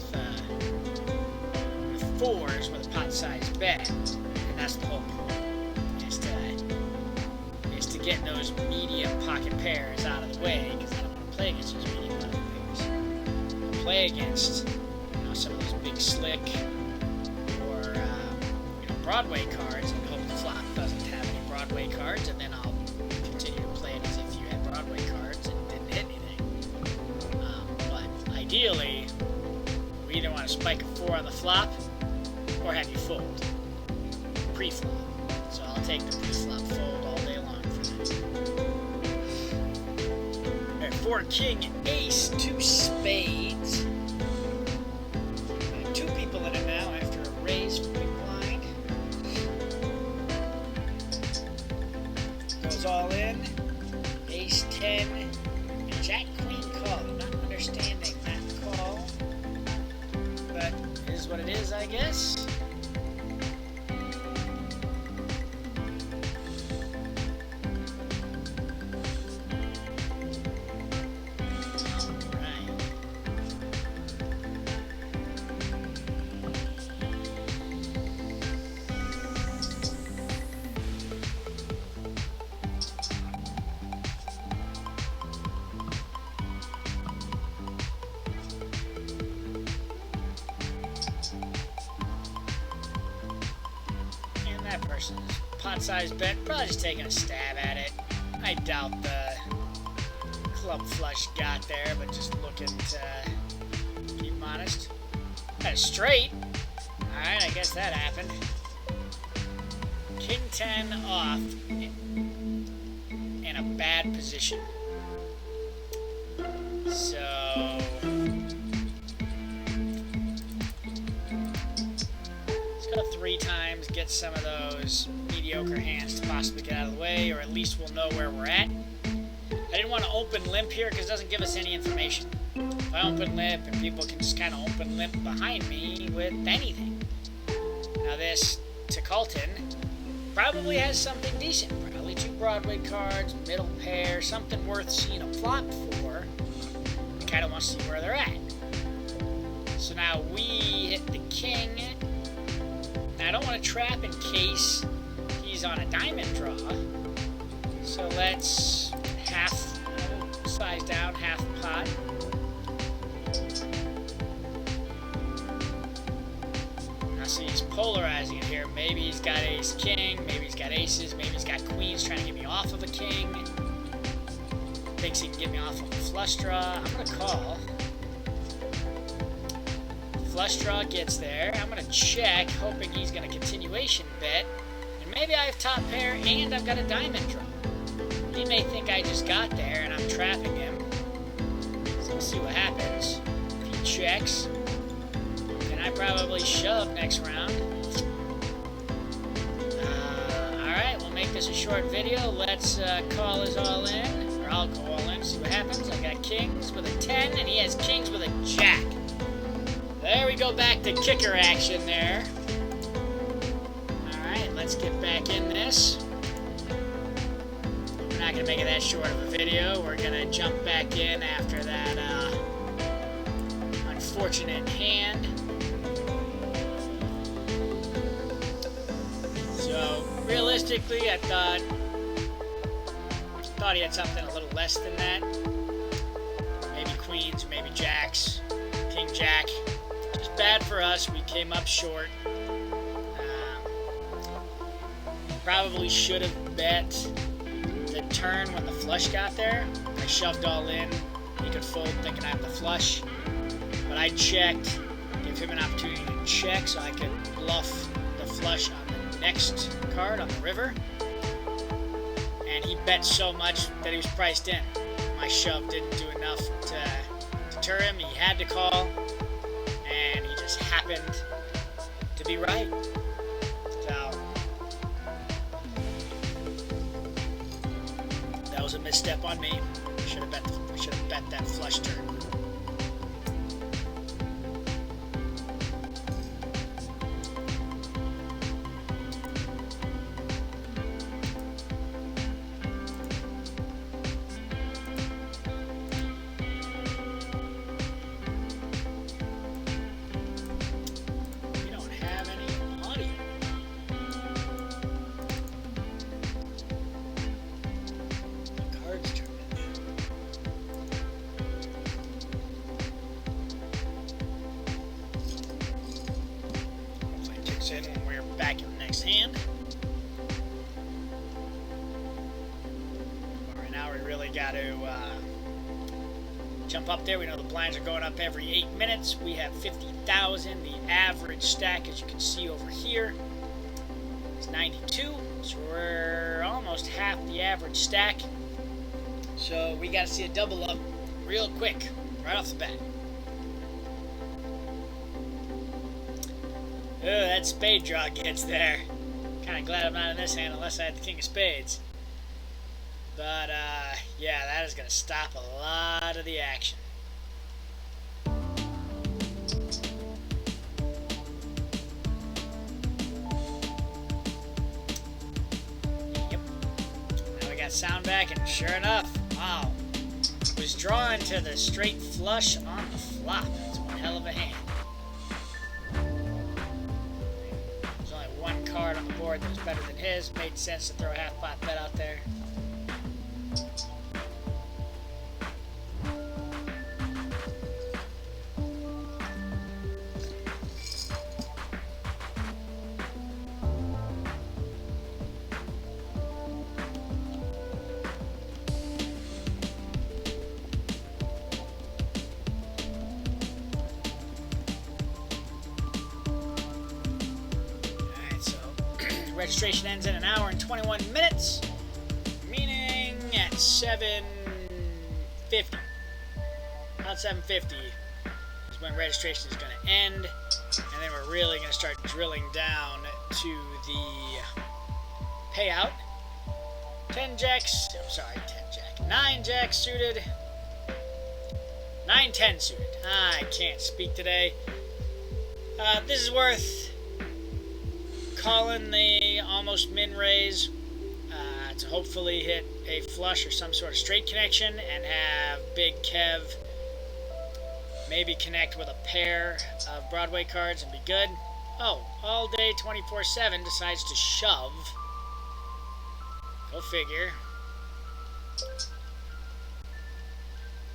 4s with a pot-sized bet. And that's the whole point, is to get those medium pocket pairs out of the way, because I don't want to play against those medium pocket pairs. I'll play against, you know, some of those big slick or you know, Broadway cards, and hope the flop doesn't have any Broadway cards, and then I'll continue to play it as if you had Broadway cards and didn't hit anything. But ideally, we either want to spike a 4 on the flop or have you fold pre-flop. So I'll take the pre-flop fold all day long for that. Alright, 4 king, ace, 2 spades. 2 people in it now after a raise from big blind. Goes all in. Ace 10 and Jack Queen call. I'm not understanding that call, but it is what it is, I guess. That person's pot-sized bet, probably just taking a stab at it. I doubt the club flush got there, but just looking to keep him honest. Got a straight. Alright, I guess that happened. King 10 off in a bad position. So let's go 3 times, get some of those mediocre hands to possibly get out of the way, or at least we'll know where we're at. I didn't want to open limp here because it doesn't give us any information. If I open limp, and people can just kind of open limp behind me with anything. Now this, to Colton, probably has something decent. Probably 2 Broadway cards, middle pair, something worth seeing a flop for. I kind of want to see where they're at. So now we hit the king. Now I don't want to trap in case he's on a diamond draw. So let's half size down, half pot. Now see, he's polarizing it here. Maybe he's got ace king, maybe he's got aces, maybe he's got queens trying to get me off of a king. Thinks he can get me off of a flush draw. I'm gonna call. Flush draw gets there. I'm gonna check, hoping he's gonna continuation bet. And maybe I have top pair and I've got a diamond draw. He may think I just got there and I'm trapping him. So we'll see what happens. If he checks, then I probably shove next round. Alright, we'll make this a short video. Let's call his all in. Or I'll go all in, see what happens. I got kings with a 10 and he has kings with a jack. There we go, back to kicker action there. Alright, let's get back in this. We're not going to make it that short of a video. We're going to jump back in after that unfortunate hand. So, realistically, I thought he had something a little less than that. Maybe queens, maybe jacks. King King Jack. Just bad for us. We came up short. Probably should have bet the turn when the flush got there. I shoved all in. He could fold thinking I have the flush. But I checked, give him an opportunity to check so I could bluff the flush on the next card on the river. And he bet so much that he was priced in. My shove didn't do enough to deter him. He had to call, and he just happened to be right. So that was a misstep on me. Should have bet that flush turn. In when we're back in the next hand. But right now we really got to jump up there. We know the blinds are going up every 8 minutes. We have 50,000. The average stack, as you can see over here, is 92. So we're almost half the average stack. So we got to see a double up real quick, right off the bat. Oh, that spade draw gets there. Kind of glad I'm not in this hand unless I had the king of spades. But, yeah, that is going to stop a lot of the action. Yep. Now we got sound back, and sure enough, wow. Was drawn to the straight flush on the flop. That's one hell of a hand. One card on the board that was better than his. Made sense to throw a half pot bet out there. Registration ends in an hour and 21 minutes, meaning at 7:50. About 7:50 is when registration is going to end, and then we're really going to start drilling down to the payout. 9 jacks suited. 9-10 suited. I can't speak today. This is worth calling the almost min raise to hopefully hit a flush or some sort of straight connection and have Big Kev maybe connect with a pair of Broadway cards and be good. Oh, all day 24/7 decides to shove. Go figure.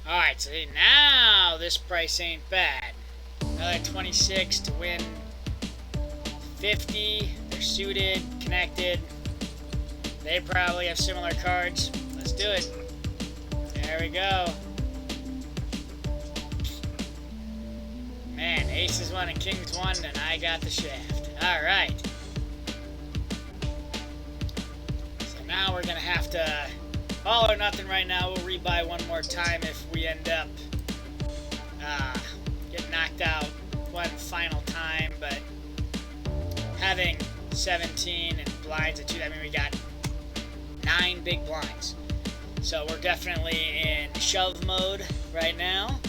Alright, so now this price ain't bad. Another 26 to win 50. They're suited, connected. They probably have similar cards. Let's do it. There we go. Man, aces won and kings won, and I got the shaft. Alright. So now we're going to have to all or nothing right now. We'll rebuy one more time if we end up getting knocked out one final time, but having 17 and blinds at 2, I mean, we got 9 big blinds. So we're definitely in shove mode right now.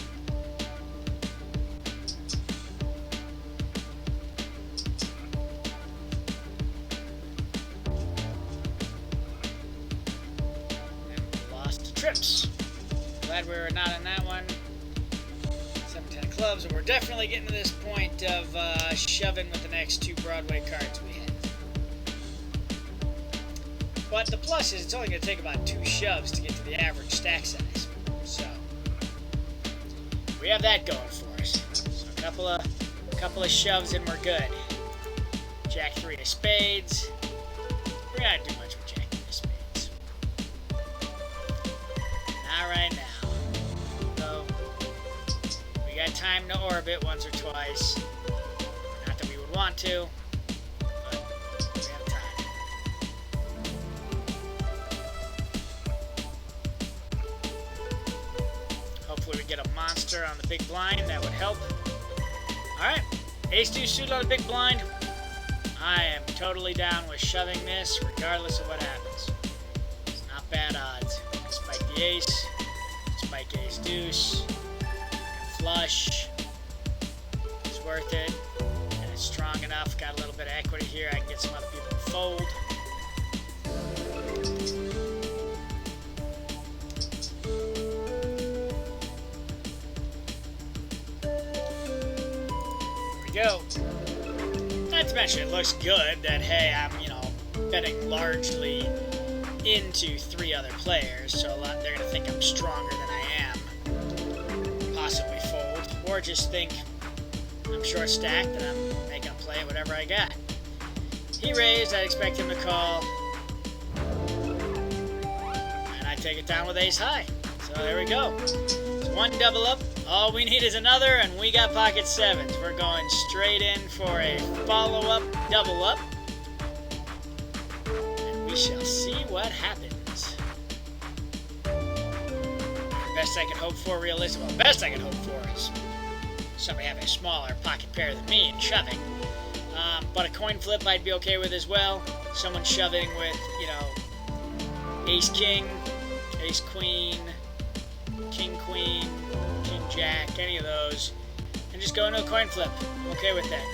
And lost to trips. Glad we were not in that one. 7-10 clubs, and we're definitely getting to this point of shoving with the next 2 Broadway cards we have. But the plus is it's only going to take about 2 shoves to get to the average stack size. So we have that going for us. Couple of shoves and we're good. Jack 3 of spades. We're not gonna do much with Jack 3 of spades. Not right now. So we got time to orbit once or twice. Not that we would want to, but we have time. Hopefully we get a monster on the big blind. That would help. Alright, ace-2 suited on the big blind. I am totally down with shoving this, regardless of what happens. It's not bad odds. Spike the ace, spike ace-deuce, flush. It's worth it, and it's strong enough. Got a little bit of equity here. I can get some other people to fold. Go. Not to mention, it looks good that, hey, I'm, betting largely into 3 other players, so they're going to think I'm stronger than I am. Possibly fold, or just think I'm short stacked and I'm making a play whatever I got. He raised, I expect him to call, and I take it down with ace high. So there we go. It's 1 double up. All we need is another, and we got pocket 7s. We're going straight in for a follow-up, double up. And we shall see what happens. Best I can hope for, realistically. Well, best I can hope for is somebody having a smaller pocket pair than me and shoving. But a coin flip I'd be okay with as well. Someone shoving with, ace-king, ace-queen, king-queen, king-jack, any of those, and just go into a coin flip. I'm okay with that.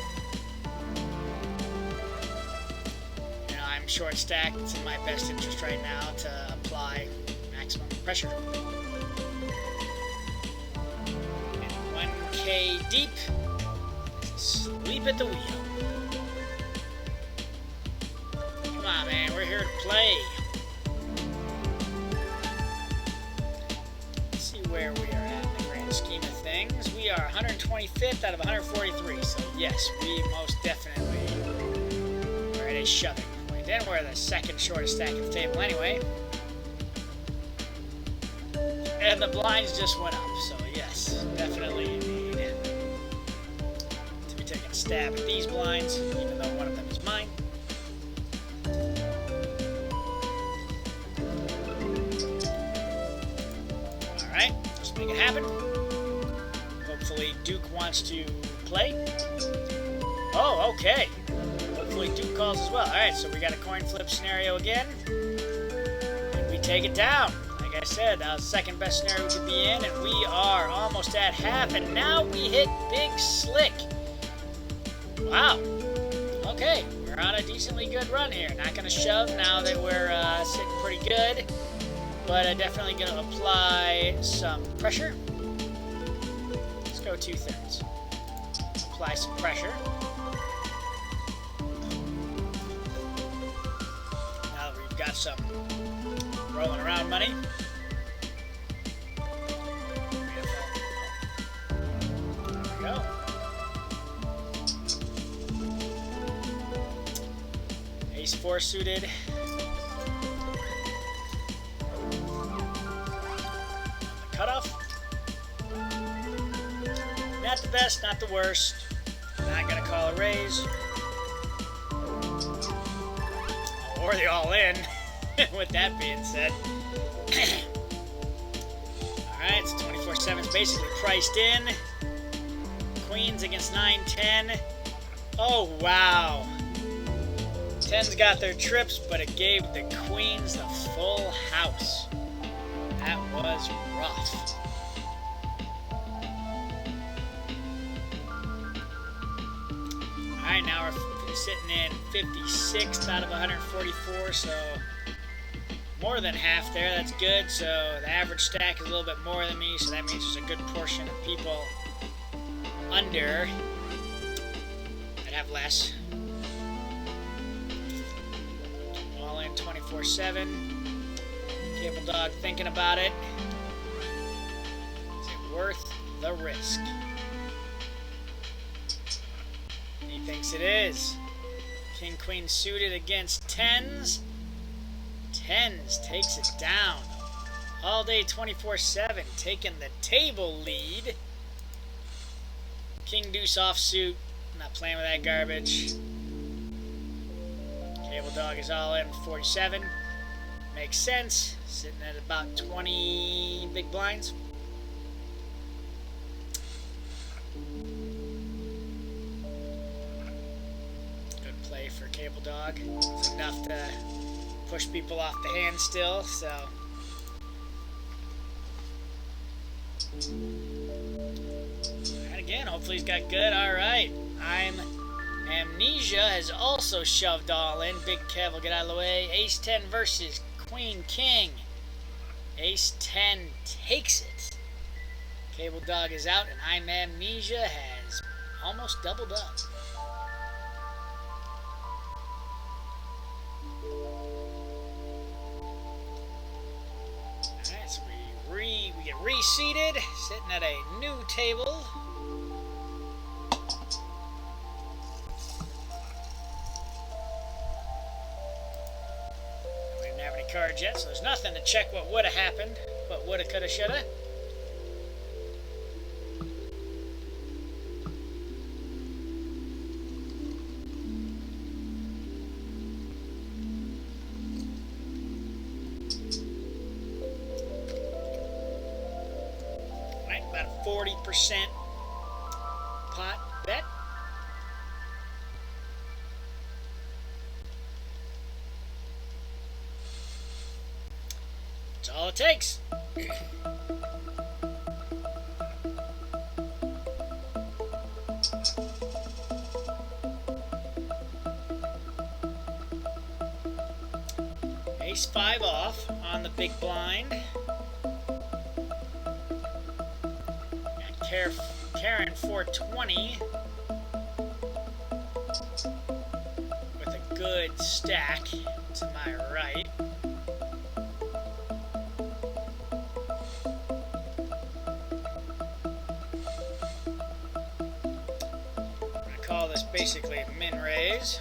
I'm short stacked. It's in my best interest right now to apply maximum pressure. And 1K deep. Sleep at the wheel. Come on, man. We're here to play. Let's see where we are at in the grand scheme of things. We are 125th out of 143, so yes, we most definitely are at a shoving point. And we're the second shortest stack at the table anyway. And the blinds just went up, so yes, definitely need to be taking a stab at these blinds, even though one of them is mine. Alright, let's make it happen. Hopefully Duke wants to play. Oh, okay. Hopefully Duke calls as well. Alright, so we got a coin flip scenario again. And we take it down. Like I said, that was the second best scenario we could be in, and we are almost at half, and now we hit Big Slick. Wow. Okay, we're on a decently good run here. Not going to shove now that we're sitting pretty good, but definitely going to apply some pressure. Let's go 2/3. Apply some pressure. Now that we've got some rolling around money. There we go. Ace 4 suited. Cutoff. Not the best, not the worst. Not gonna call a raise. Or the all in. With that being said. Alright, so 24/7 is basically priced in. Queens against 9-10. Oh, wow. 10's got their trips, but it gave the queens the full house. That was rough. Alright, now we're sitting in 56th out of 144, so more than half there. That's good. So the average stack is a little bit more than me, so that means there's a good portion of people under that have less. All in 24/7. Cable Dog thinking about it. Is it worth the risk? thinks it is. King, queen suited against tens. Tens takes it down. All day 24/7, taking the table lead. King deuce offsuit. Not playing with that garbage. Cable dog is all in 47. Makes sense. Sitting at about 20 big blinds. Good play for Cable Dog. It's enough to push people off the hand still, so. And again, hopefully he's got good. Alright. Amnesia has also shoved all in. Big Kev will get out of the way. Ace 10 versus Queen King. Ace 10 takes it. Cable Dog is out, and I'm Amnesia has almost doubled up. Alright, so we get reseated, sitting at a new table. We didn't have any cards yet, so there's nothing to check what would have happened, what woulda, coulda, shoulda. About a 40% pot bet. That's all it takes. Ace 5 off on the big blind. Karen 420 with a good stack to my right. I'm going to call this basically a min raise.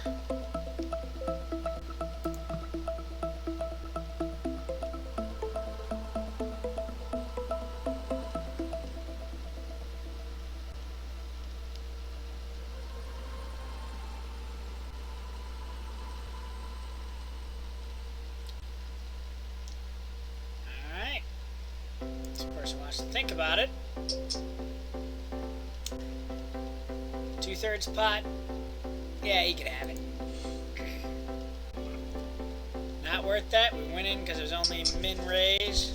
Wants to think about it. 2/3 pot. Yeah, he can have it. Not worth that. We went in because it was only min raise.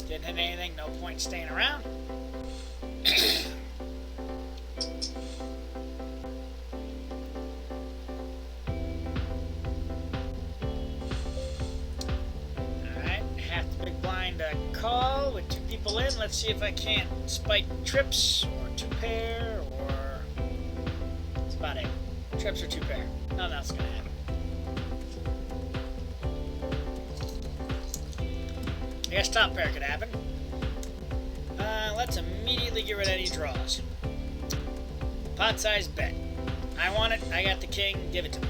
Didn't hit anything. No point staying around. Call with 2 people in. Let's see if I can't spike trips or 2 pair or it's about it. Trips or 2 pair. Nothing else is gonna happen. I guess top pair could happen. Let's immediately get rid of any draws. Pot size bet. I want it. I got the king. Give it to me.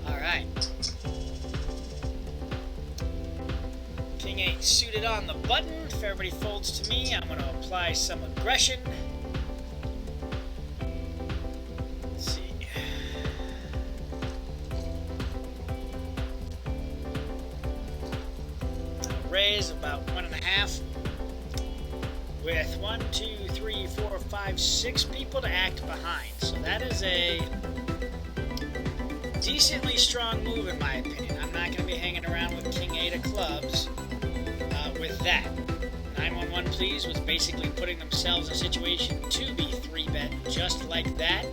All right. King 8 suited on the button. If everybody folds to me, I'm going to apply some aggression. Let's see. I'll raise about 1.5 with 1, 2, 3, 4, 5, 6 people to act behind. So that is a decently strong move in my opinion. I'm not going to be hanging around with King 8 of clubs. With that, 911 please was basically putting themselves in a situation to be 3-bet just like that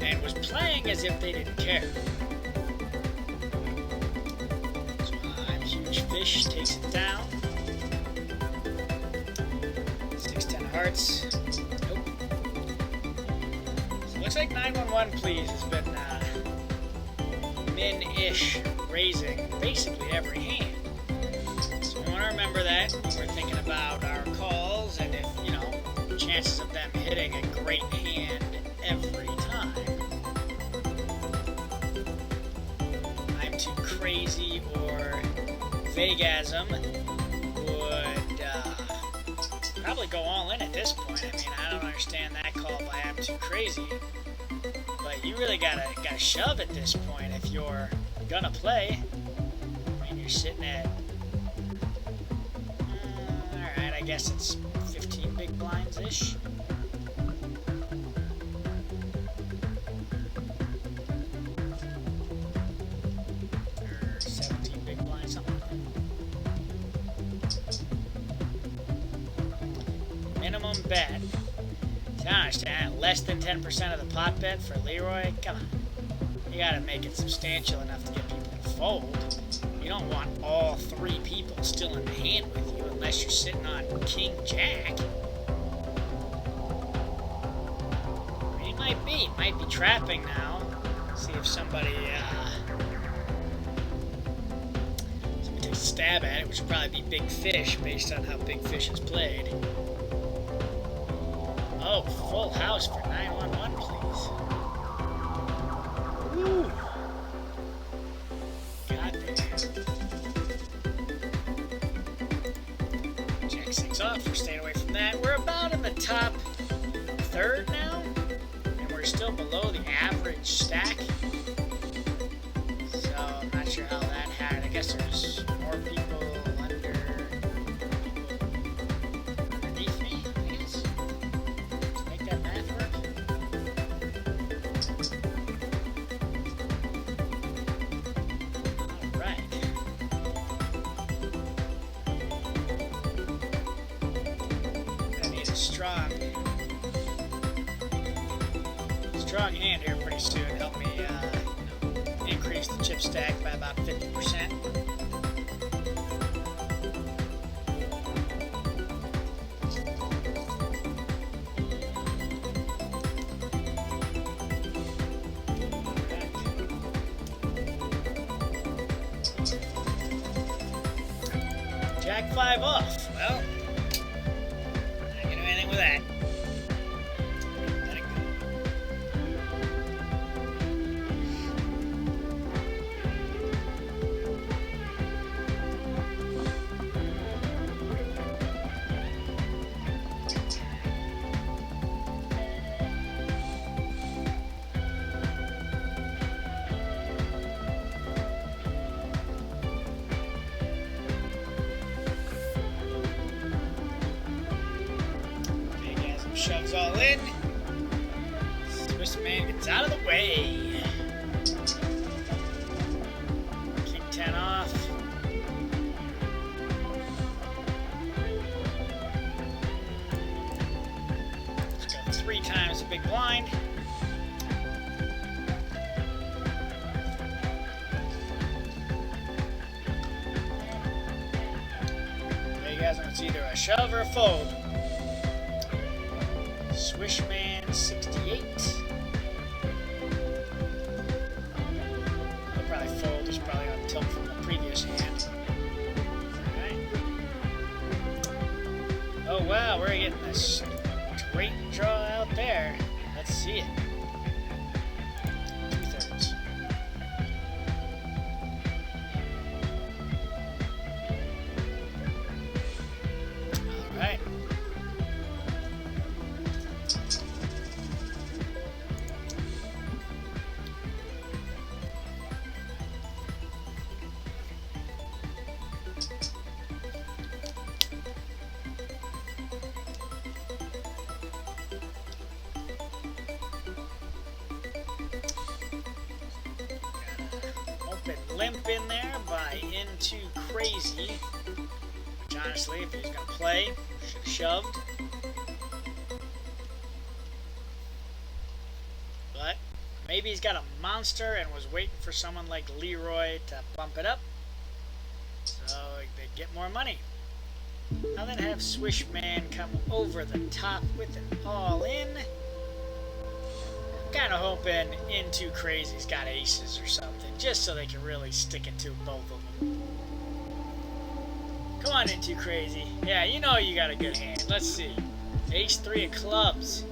and was playing as if they didn't care. So I'm Huge Fish takes it down. 6-10 hearts. Nope. So it looks like 911 please has been min-ish raising basically every hand. We want to remember that when we're thinking about our calls and if, chances of them hitting a great hand Vegasm would probably go all in at this point. I mean, I don't understand that call by I'm Too Crazy. But you really gotta shove at this point if you're gonna play. I mean, you're sitting at... Alright, I guess it's 15 big blinds-ish. Or 17 big blinds, something like that. Minimum bet. I don't understand. Less than 10% of the pot bet for Leroy? Come on. You gotta make it substantial enough to get people to fold. You don't want all three people still in the hand with you unless you're sitting on King Jack. I mean, he might be trapping now. See if somebody takes a stab at it, which would probably be Big Fish based on how Big Fish has played. Oh, full house for 911, please. Woo! Got there. Jack 6 off. We're staying away from that. We're about in the top third now, and we're still below the average stack. So I'm not sure how that had. I guess there's more people underneath me, I guess. Make that math work. Alright. I need a strong hand here pretty soon. Help me increase the chip stack by about 50%. Jack 5 off. Well, not gonna do anything with that. Let it go. Shoves all in. Swiss man gets out of the way. King 10 off. Let's go 3 times the big blind. There you guys, it's either a shove or a fold. Swishman 68. He'll probably fold. He's probably on tilt from the previous hand. Alright. Oh wow, we're getting this great draw out there. Let's see it. 2/3. Alright. Limp in there by In Too Crazy, which honestly, if he was going to play, should have shoved. But maybe he's got a monster and was waiting for someone like Leroy to bump it up so they'd get more money. I'll then have Swishman come over the top with an all-in. Kind of hoping In Too Crazy's got aces or something, just so they can really stick it to both of them. Come on, In Too Crazy. Yeah, you know you got a good hand. Let's see. Ace 3 of clubs.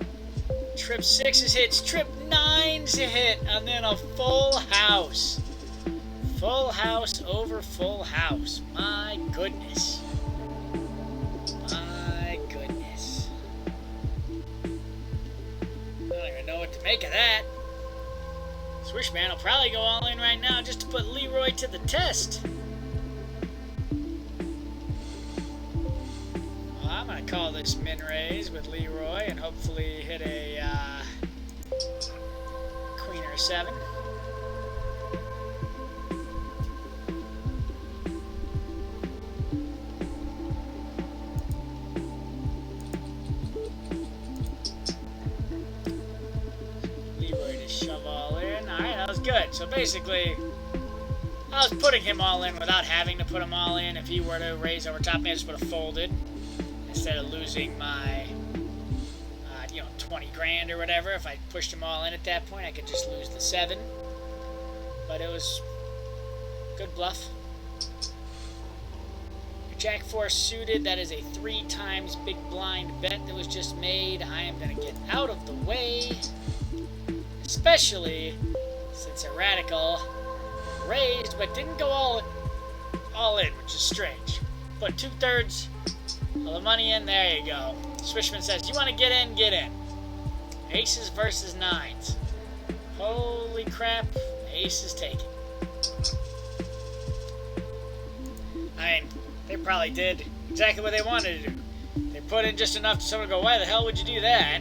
Trip 6 is hits. Trip 9's a hit. And then a full house. Full house over full house. My goodness. My goodness. I don't even know what to make of that. Swishman will probably go all in right now just to put Leroy to the test. Well, I'm going to call this min raise with Leroy and hopefully hit a queen or a 7. Good. So basically, I was putting him all in without having to put him all in. If he were to raise over top of me, I just would have folded instead of losing my, 20 grand or whatever. If I pushed him all in at that point, I could just lose the 7. But it was good bluff. Jack 4 suited. That is a 3 times big blind bet that was just made. I am going to get out of the way, especially since a radical raised but didn't go all in, which is strange. Put 2/3 of the money in. There you go. Swishman says, you want to get in? Get in. Aces versus 9s. Holy crap. Aces taken. I mean, they probably did exactly what they wanted to do. They put in just enough to someone go, why the hell would you do that?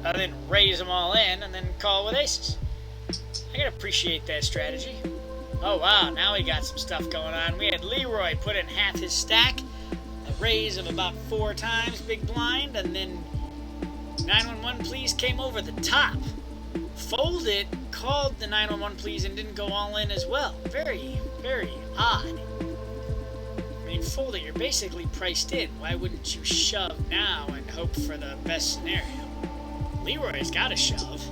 Other than raise them all in and then call with aces. I can appreciate that strategy. Oh wow, now we got some stuff going on. We had Leroy put in half his stack, a raise of about 4 times big blind, and then 911 please came over the top. Folded, called the 911 please, and didn't go all in as well. Very, very odd. I mean, fold it, you're basically priced in. Why wouldn't you shove now and hope for the best scenario? Leroy's got to shove.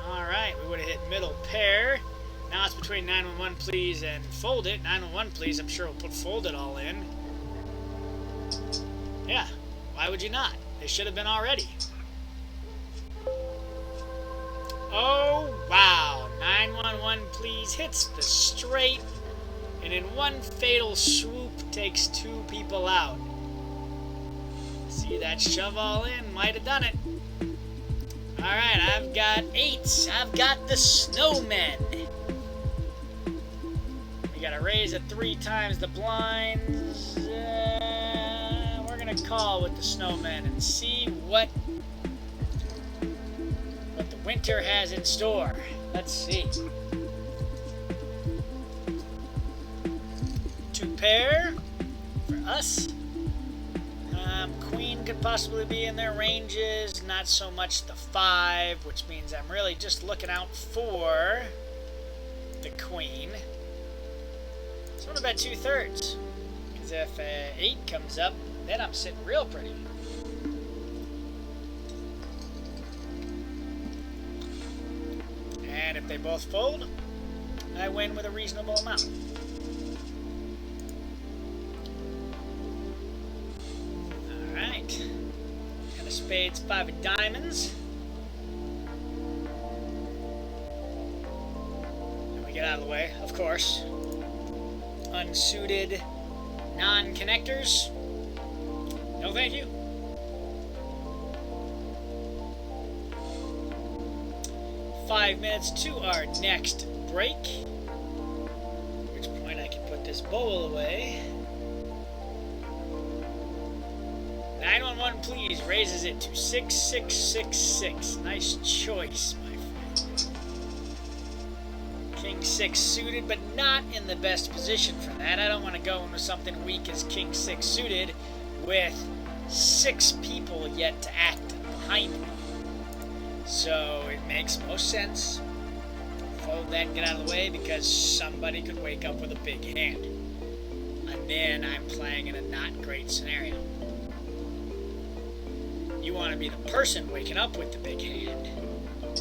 Alright, we would have hit middle pair. Now it's between 911 please and fold it. 911 please, I'm sure we'll put fold it all in. Yeah, why would you not? They should have been already. Oh, wow. 911 please hits the straight, and in one fatal swoop takes 2 people out. See, that shove all in might have done it. Alright, I've got 8s. I've got the snowmen. We got a raise at 3 times the blinds. We're going to call with the snowmen and see what the winter has in store. Let's see. 2 pair for us. Queen could possibly be in their ranges, not so much the 5, which means I'm really just looking out for the queen. So I'm going to bet 2/3, because if 8 comes up, then I'm sitting real pretty. And if they both fold, I win with a reasonable amount. Alright. And a spades, 5 of diamonds. And we get out of the way, of course. Unsuited non-connectors. No thank you. Five minutes to our next break. At which point I can put this bowl away. 911 please raises it to 6666. Nice choice, my friend. King 6 suited, but not in the best position for that. I don't want to go into something weak as King 6 suited with 6 people yet to act behind me. So it makes most sense. Fold that and get out of the way, because somebody could wake up with a big hand. And then I'm playing in a not great scenario. You want to be the person waking up with the big hand,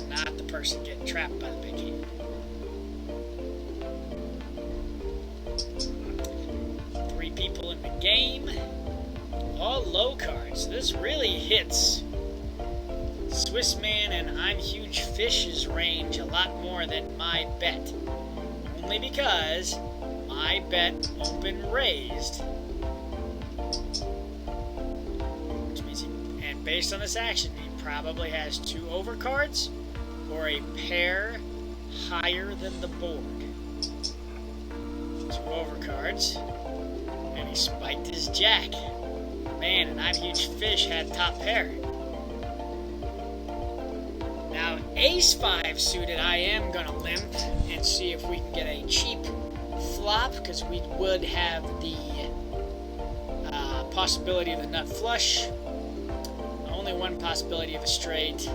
not the person getting trapped by the big hand. 3 people in the game. All low cards. This really hits Swissman and I'm Huge Fish's range a lot more than my bet. Only because my bet open raised. Which means and based on this action, he probably has 2 overcards or a pair higher than the board. 2 overcards. And he spiked his jack. Man, and I'm Huge Fish had top pair. Now, Ace-5 suited, I am going to limp and see if we can get a cheap flop, because we would have the possibility of the nut flush. Only one possibility of a straight.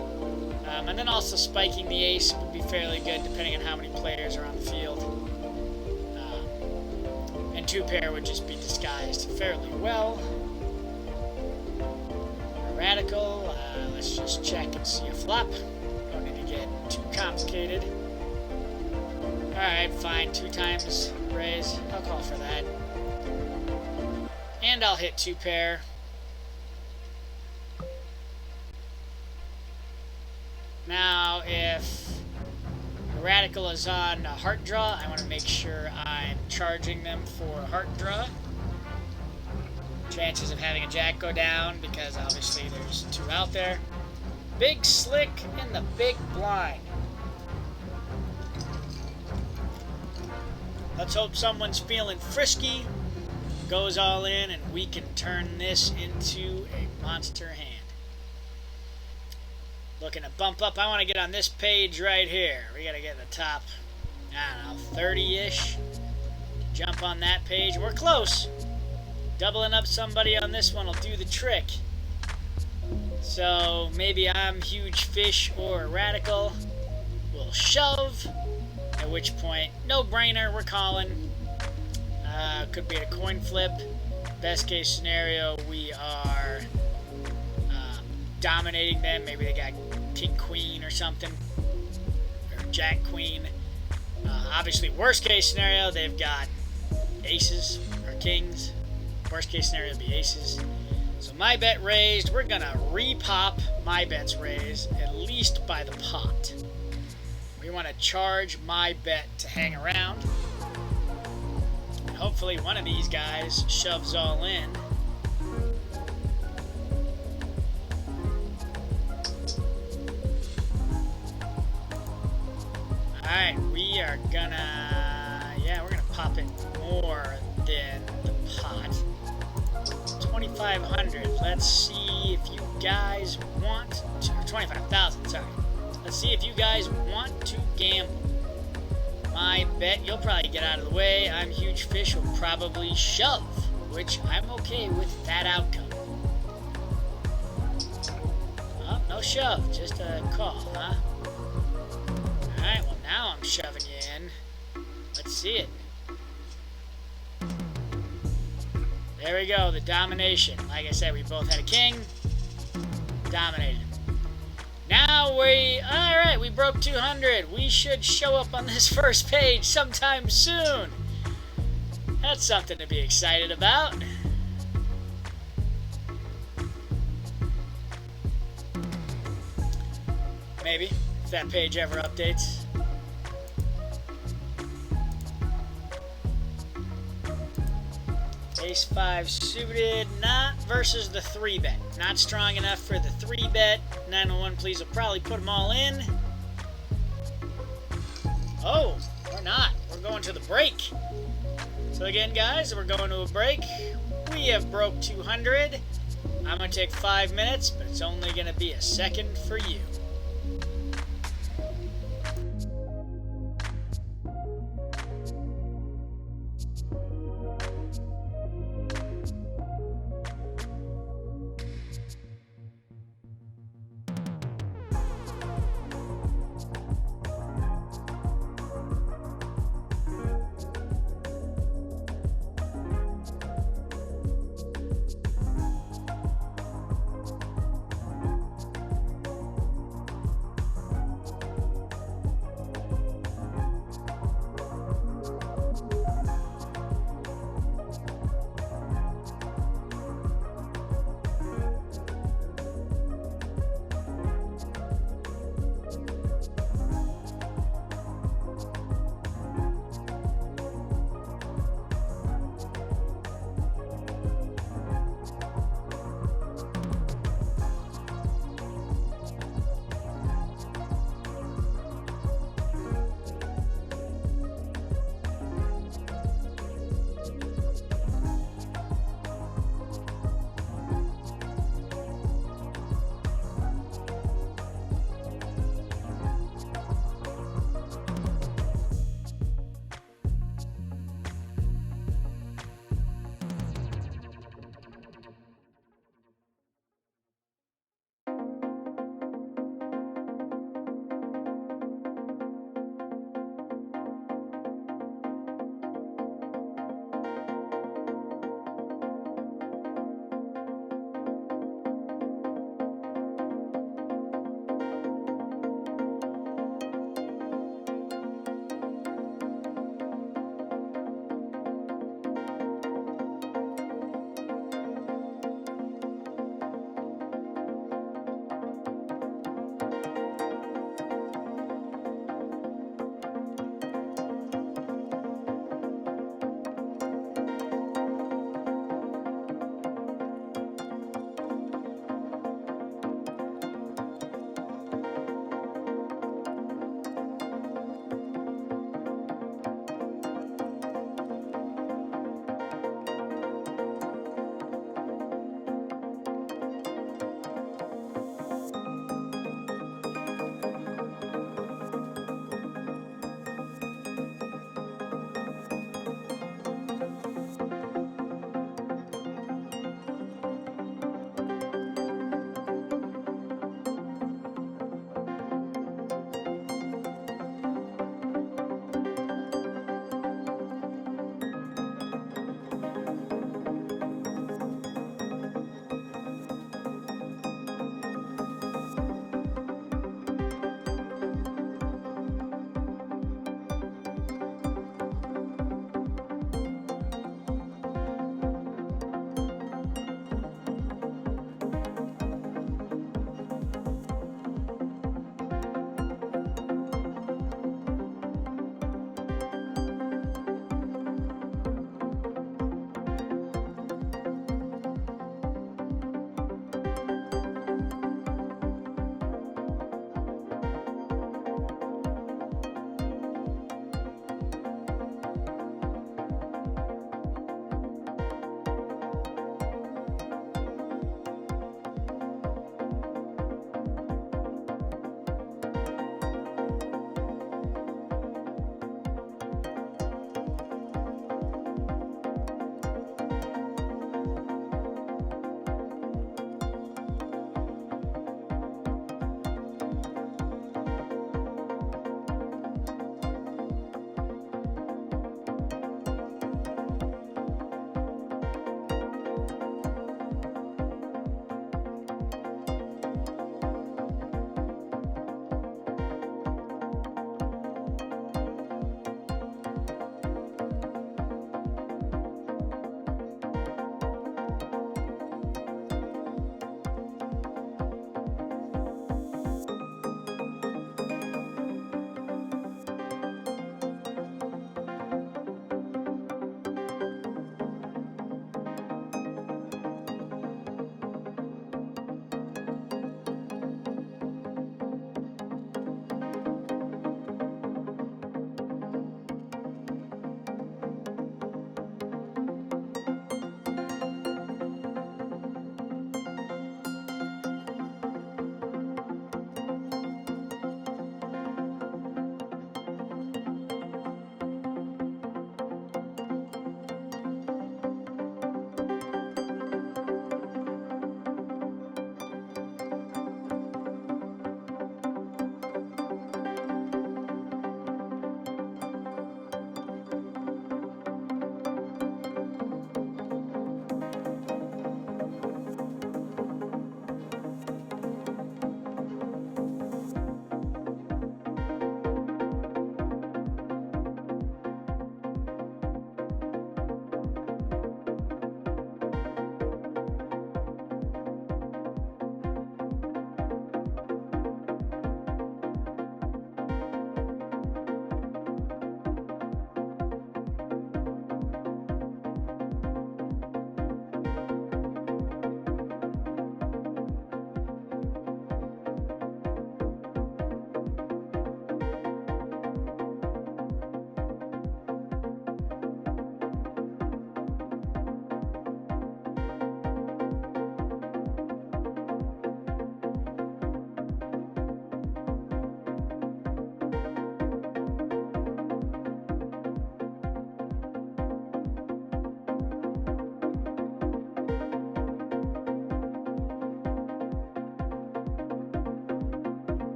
And then also spiking the ace would be fairly good, depending on how many players are on the field. And 2 pair would just be disguised fairly well. Radical, let's just check and see a flop. Don't need to get too complicated. Alright, fine, 2 times raise. I'll call for that. And I'll hit 2 pair. Now, if Radical is on a heart draw, I want to make sure I'm charging them for a heart draw. Chances of having a jack go down, because obviously there's 2 out there. Big Slick in the big blind. Let's hope someone's feeling frisky, goes all in, and we can turn this into a monster hand. Looking to bump up. I want to get on this page right here. We got to get in the top, I don't know, 30-ish. Jump on that page. We're close. Doubling up somebody on this one will do the trick. So maybe I'm Huge Fish or Radical. We'll shove. At which point, no brainer, we're calling. Could be a coin flip. Best case scenario, we are dominating them. Maybe they got King Queen or something. Or Jack Queen. Obviously, worst case scenario, they've got aces or kings. Worst case scenario would be aces. So my bet raised. We're going to repop my bets raised, at least by the pot. We want to charge my bet to hang around. And hopefully one of these guys shoves all in. Alright, we are gonna... yeah, we're gonna pop it more than the pot. 2,500. Let's see if you guys want to... 25,000, sorry. Let's see if you guys want to gamble. My bet, you'll probably get out of the way. I'm Huge Fish will probably shove, which I'm okay with that outcome. Oh, no shove, just a call, huh? Alright, well now I'm shoving you in. Let's see it. There we go, the domination. Like I said, we both had a king. Dominated. Now alright, we broke 200. We should show up on this first page sometime soon. That's something to be excited about. Maybe, if that page ever updates. Ace-5 suited, not versus the 3-bet. Not strong enough for the 3-bet. 901 please will probably put them all in. Oh, we're not. We're going to the break. So again, guys, we're going to a break. We have broke 200. I'm going to take 5 minutes, but it's only going to be a second for you.